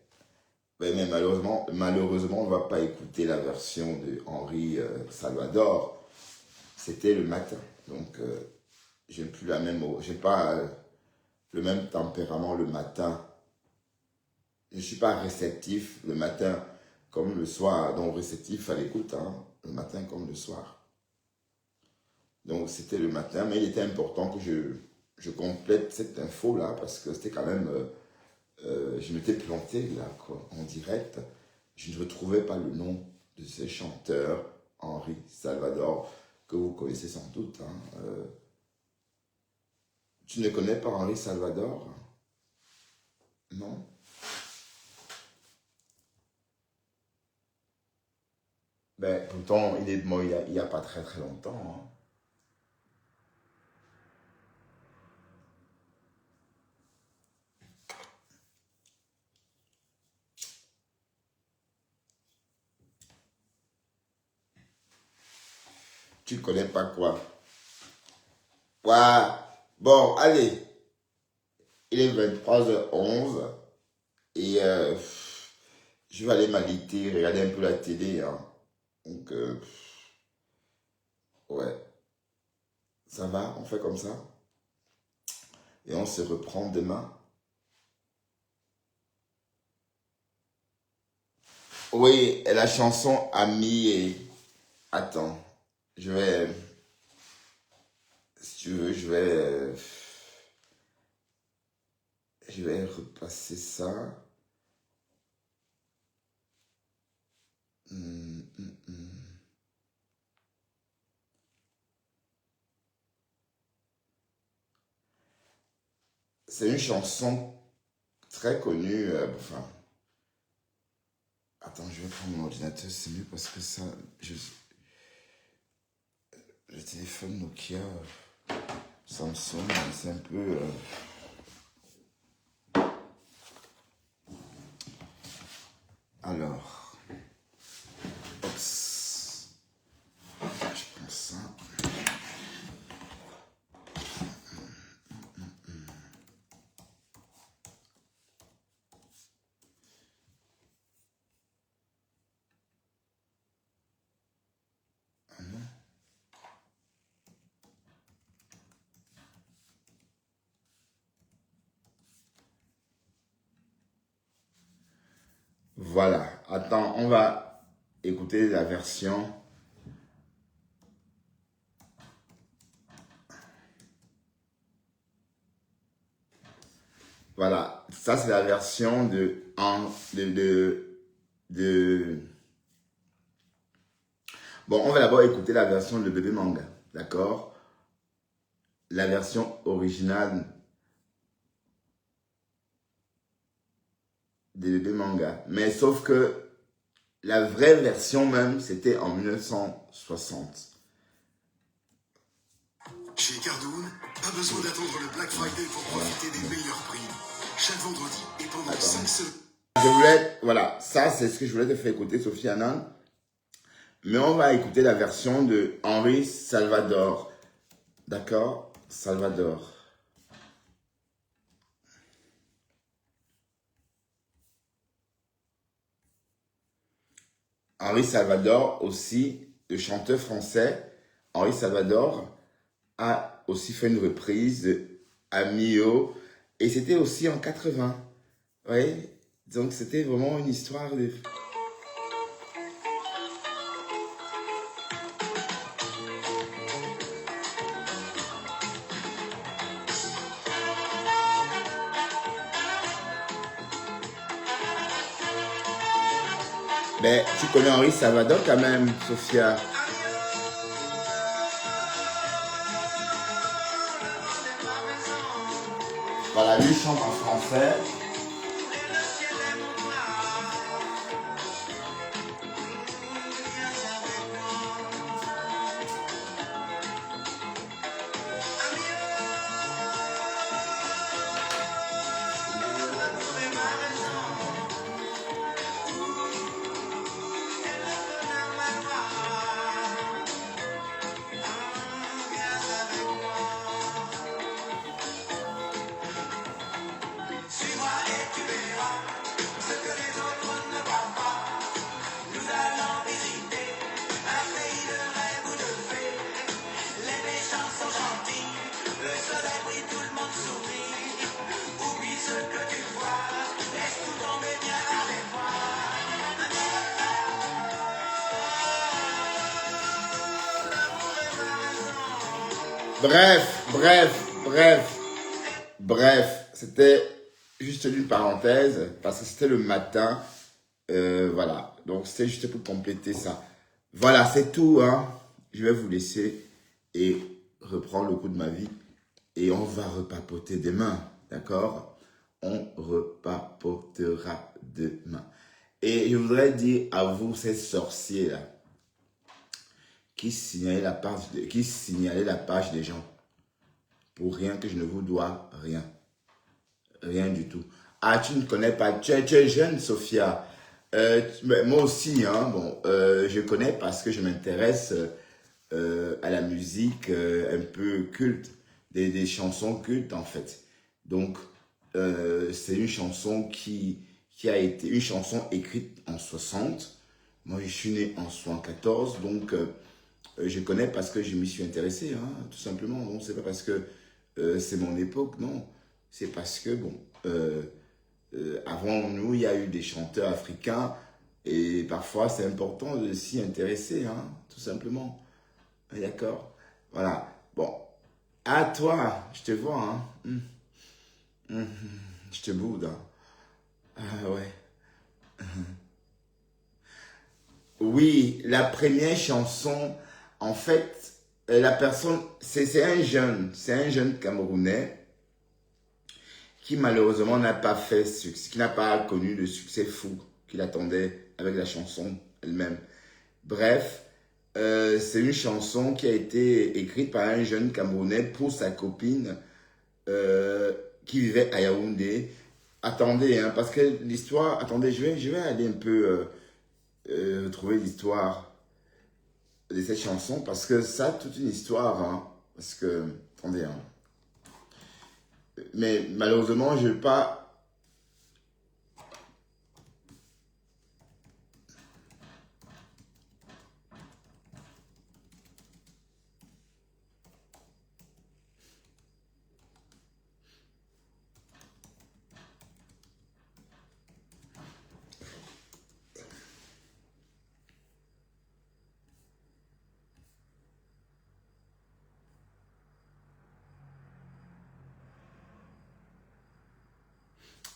Mais malheureusement, on ne va pas écouter la version de Henri Salvador. C'était le matin. Donc, je n'ai plus la même... Je n'ai pas le même tempérament le matin. Je ne suis pas réceptif le matin comme le soir. Donc, réceptif à l'écoute, hein, le matin comme le soir. Donc, c'était le matin. Mais il était important que je complète cette info-là parce que c'était quand même... je m'étais planté là, quoi, en direct. Je ne retrouvais pas le nom de ce chanteur, Henri Salvador, que vous connaissez sans doute. Hein. Tu ne connais pas Henri Salvador? Non? Ben, pourtant, il est mort il n'y a pas très très longtemps. Hein. Tu connais pas quoi? Ouais. Bon, allez. Il est 23h11 et je vais aller m'aliter, regarder un peu la télé. Hein. Donc, ouais. Ça va, on fait comme ça. Et on se reprend demain. Oui, et la chanson Ami et... Attends, je vais... Si tu veux, je vais repasser ça. C'est une chanson très connue. Enfin, attends, je vais prendre mon ordinateur, c'est mieux parce que ça... Le téléphone Nokia, Samsung, c'est un peu... Alors, ops, je prends ça. Voilà, attends, on va écouter la version. Voilà, ça c'est la version Bon, on va d'abord écouter la version de Bébé Manga, d'accord? La version originale de Bébé Manga. Mais sauf que la vraie version même, c'était en 1960. Chez Cardoon, pas besoin d'attendre le Black Friday pour profiter des meilleurs prix. Chaque vendredi et pendant 5 semaines. Voilà, ça c'est ce que je voulais te faire écouter, Sophie Annan. Mais on va écouter la version de Henri Salvador. D'accord? Salvador. Henri Salvador aussi, le chanteur français, Henri Salvador, a aussi fait une reprise de Amio. Et c'était aussi en 80. Oui, donc c'était vraiment une histoire de... Mais tu connais Henri Salvador quand même, Sophia. Voilà, lui chante en français. Bref, c'était juste une parenthèse parce que c'était le matin. Voilà, donc c'était juste pour compléter ça. Voilà, c'est tout, hein. Je vais vous laisser et reprendre le cours de ma vie et on va repapoter demain, d'accord? On repapotera demain. Et je voudrais dire à vous, ces sorciers-là, qui signalaient la page des gens, pour rien que je ne vous dois rien. Rien du tout. Ah, tu ne connais pas, tu es jeune, Sophia. Moi aussi, hein, bon, je connais parce que je m'intéresse à la musique un peu culte, des chansons cultes en fait. Donc, c'est une chanson qui a été une chanson écrite en 60. Moi, je suis né en 74, donc je connais parce que je m'y suis intéressé, hein, tout simplement. Bon, c'est pas parce que c'est mon époque, non. C'est parce que, bon, avant nous, il y a eu des chanteurs africains et parfois c'est important de s'y intéresser, hein, tout simplement. D'accord? Voilà. Bon, à toi, je te vois, hein. Je te boude, hein. Ah ouais. Oui, la première chanson, en fait, la personne, c'est un jeune Camerounais qui malheureusement n'a pas fait succès, qui n'a pas connu le succès fou qu'il attendait avec la chanson elle-même. Bref, c'est une chanson qui a été écrite par un jeune Camerounais pour sa copine qui vivait à Yaoundé. Attendez, hein, parce que l'histoire, attendez, je vais aller un peu retrouver l'histoire de cette chanson parce que ça a toute une histoire, hein, parce que, attendez, hein. Mais malheureusement, je ne vais pas.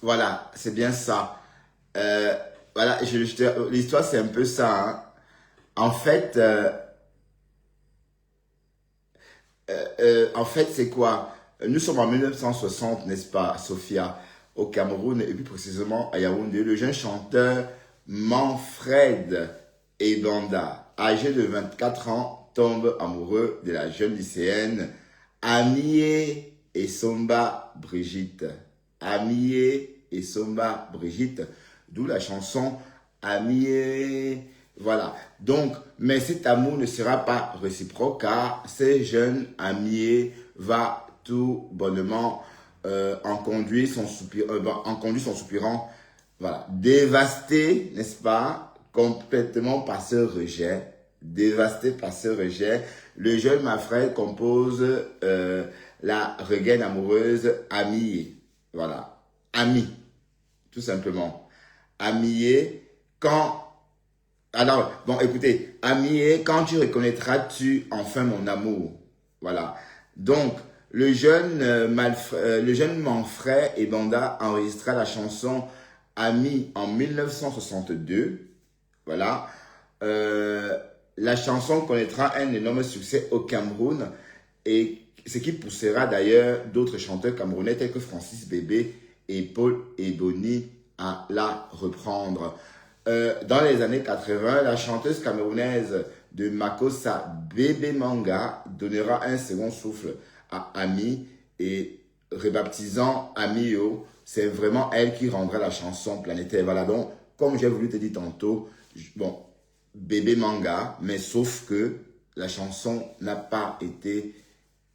Voilà, c'est bien ça. Voilà, l'histoire, c'est un peu ça, hein. En fait, c'est quoi? Nous sommes en 1960, n'est-ce pas, Sophia, au Cameroun, et plus précisément à Yaoundé. Le jeune chanteur Manfred Ebanda, âgé de 24 ans, tombe amoureux de la jeune lycéenne Amie Essomba Brigitte. Amie Essomba Brigitte, d'où la chanson Amie. Voilà. Donc, mais cet amour ne sera pas réciproque car ce jeune ami va tout bonnement en conduire son soupirant, voilà, dévasté, n'est-ce pas, complètement par ce rejet, dévasté par ce rejet. Le jeune Manfred compose la rengaine amoureuse Amie, voilà, Amie, tout simplement. Amie, quand alors, bon, écoutez, Amie, quand tu reconnaîtras-tu enfin mon amour? Voilà. Donc, le jeune Manfred Ebanda enregistra la chanson Ami en 1962. Voilà. La chanson connaîtra un énorme succès au Cameroun et Ce qui poussera d'ailleurs d'autres chanteurs camerounais tels que Francis Bébé et Paul Ebony à la reprendre. Dans les années 80, la chanteuse camerounaise de Makossa, Bébé Manga, donnera un second souffle à Ami et rebaptisant Amio, c'est vraiment elle qui rendra la chanson planétaire. Voilà, donc, comme j'ai voulu te dire tantôt, bon, Bébé Manga, mais sauf que la chanson n'a pas été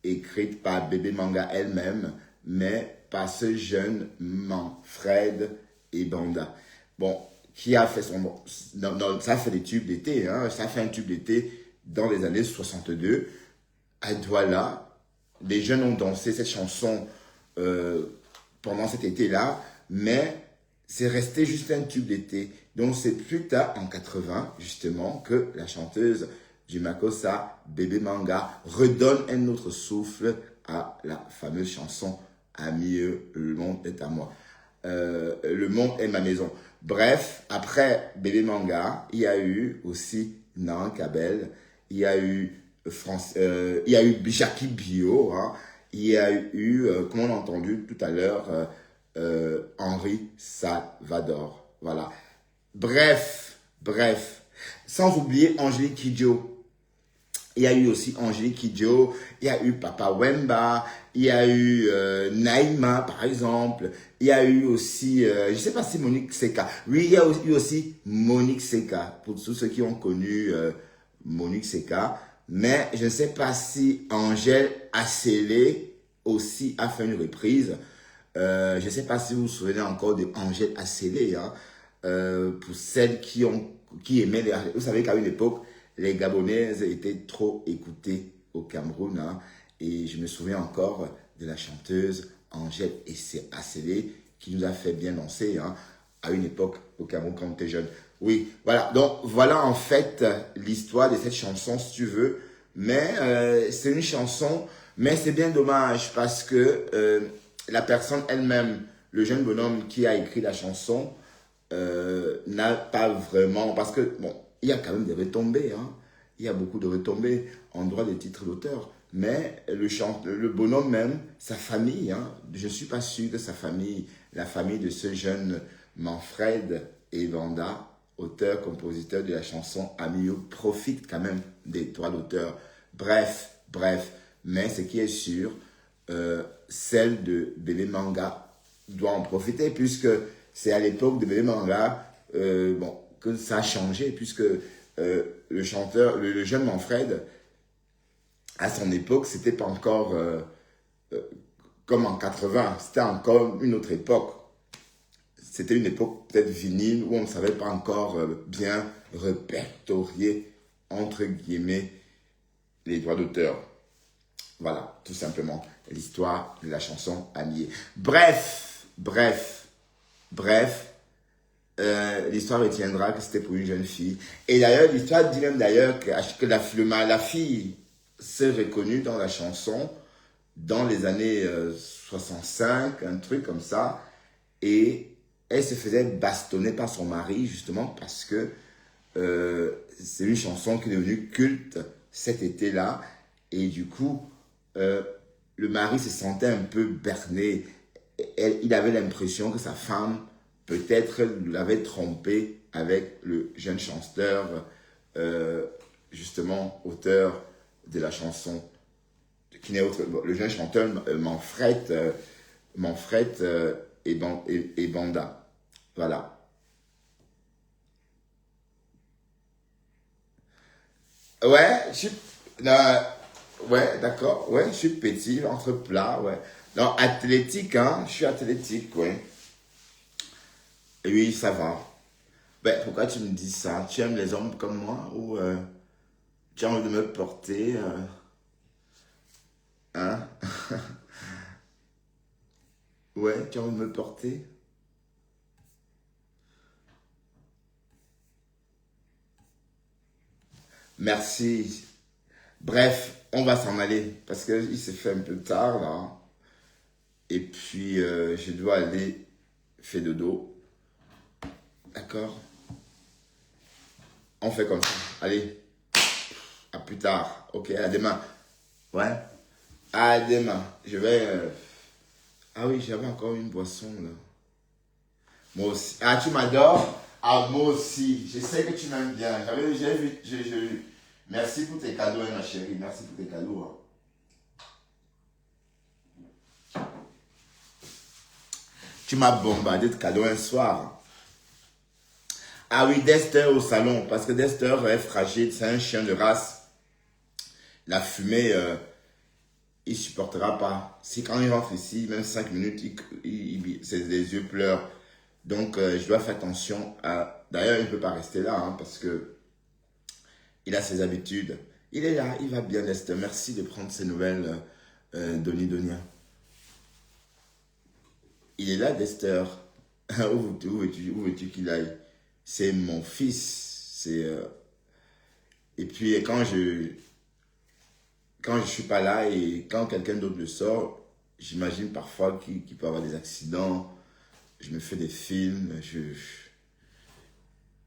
écrite par Bébé Manga elle-même, mais par ce jeune Manfred Ebanda. Bon, qui a fait son... ça fait des tubes d'été, hein, ça fait un tube d'été dans les années 62. À Douala, les jeunes ont dansé cette chanson pendant cet été-là, mais c'est resté juste un tube d'été. Donc c'est plus tard, en 80, justement, que la chanteuse du Makossa, Bébé Manga, redonne un autre souffle à la fameuse chanson « Ami, le monde est à moi ». Le monde est ma maison. Bref, après Bébé Manga, il y a eu aussi Nan Kabel, il y a eu Jackie Bio, hein, il y a eu, comme on a entendu tout à l'heure, Henri Salvador. Voilà. Bref. Sans oublier Angélique Kidjo. Il y a eu aussi Angélique Kidjo, il y a eu Papa Wemba, il y a eu Naïma, par exemple. Il y a eu aussi, je ne sais pas si Monique Seka. Oui, il y a eu aussi Monique Seka, pour tous ceux qui ont connu Monique Seka. Mais je ne sais pas si Angèle Asselé aussi a fait une reprise. Je ne sais pas si vous vous souvenez encore de Angèle Asselé, hein, pour celles qui aimaient les... Vous savez qu'à une époque, les Gabonaises étaient trop écoutées au Cameroun, hein, et je me souviens encore de la chanteuse Angèle Asselé qui nous a fait bien danser, hein, à une époque au Cameroun quand on était jeune. Oui, voilà. Donc, voilà en fait l'histoire de cette chanson, si tu veux. Mais c'est une chanson, mais c'est bien dommage parce que la personne elle-même, le jeune bonhomme qui a écrit la chanson, n'a pas vraiment... Parce que, bon, il y a quand même des retombées, hein. Il y a beaucoup de retombées en droit des titres d'auteur. Mais le bonhomme même, sa famille, hein, je ne suis pas sûr que sa famille, la famille de ce jeune Manfred Ebanda, auteur, compositeur de la chanson Amio, profite quand même des droits d'auteur. Bref. Mais ce qui est sûr, celle de Bébé Manga doit en profiter puisque c'est à l'époque de Bébé Manga que ça a changé puisque le chanteur, le jeune Manfred, à son époque, c'était pas encore comme en 80, c'était encore une autre époque. C'était une époque peut-être vinyle où on ne savait pas encore bien répertorier, entre guillemets, les droits d'auteur. Voilà, tout simplement, l'histoire de la chanson Ami. Bref, l'histoire retiendra que c'était pour une jeune fille. Et d'ailleurs, l'histoire dit même d'ailleurs que la fille s'est reconnue dans la chanson dans les années 65, un truc comme ça. Et elle se faisait bastonner par son mari, justement, parce que c'est une chanson qui est devenue culte cet été-là. Et du coup, le mari se sentait un peu berné. Il avait l'impression que sa femme, peut-être, l'avait trompé avec le jeune chanteur, justement, auteur de la chanson, qui n'est autre, le jeune chanteur Manfred Ebanda. Voilà. Ouais, ouais, d'accord. Ouais, je suis petit, entre plats, ouais. Non, athlétique, hein. Je suis athlétique, ouais. Et oui, ça va. Ben, pourquoi tu me dis ça? Tu aimes les hommes comme moi ou tu as envie de me porter hein? Ouais, tu as envie de me porter? Merci. Bref, on va s'en aller parce qu'il s'est fait un peu tard là. Et puis, je dois aller faire dodo. D'accord? On fait comme ça. Allez, à plus tard. Ok, à demain. Ouais. À demain. Je vais... Ah oui, j'avais encore une boisson là. Moi aussi. Ah, tu m'adores? Ah, moi aussi. Je sais que tu m'aimes bien. J'ai vu. Merci pour tes cadeaux, hein, ma chérie. Merci pour tes cadeaux. Hein. Tu m'as bombardé de cadeaux un soir. Ah oui, Dexter au salon. Parce que Dexter est fragile. C'est un chien de race. La fumée, il supportera pas. Si quand il rentre ici, même 5 minutes, ses yeux pleurent. Donc, je dois faire attention à... D'ailleurs, il ne peut pas rester là, hein, parce que il a ses habitudes. Il est là, il va bien, Dexter. Merci de prendre ces nouvelles, Donia. Il est là, Dexter. Où veux-tu qu'il aille? C'est mon fils. Et puis, quand je suis pas là et quand quelqu'un d'autre le sort, j'imagine parfois qu'il peut avoir des accidents. Je me fais des films,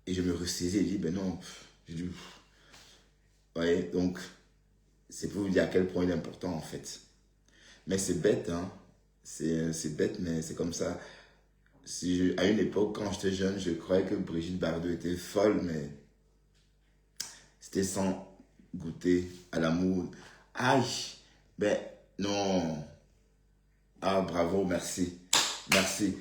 et je me ressaisis et je dis, ben non, ouais, donc, c'est pour vous dire à quel point il est important en fait. Mais c'est bête, hein, c'est bête, mais c'est comme ça. À une époque, quand j'étais jeune, je croyais que Brigitte Bardot était folle, mais c'était sans goûter à l'amour. Aïe, ben non. Ah, bravo, merci. Merci.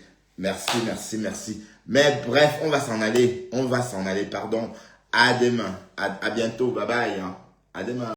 Mais bref, on va s'en aller, pardon. À demain, à bientôt, bye bye. Hein. À demain.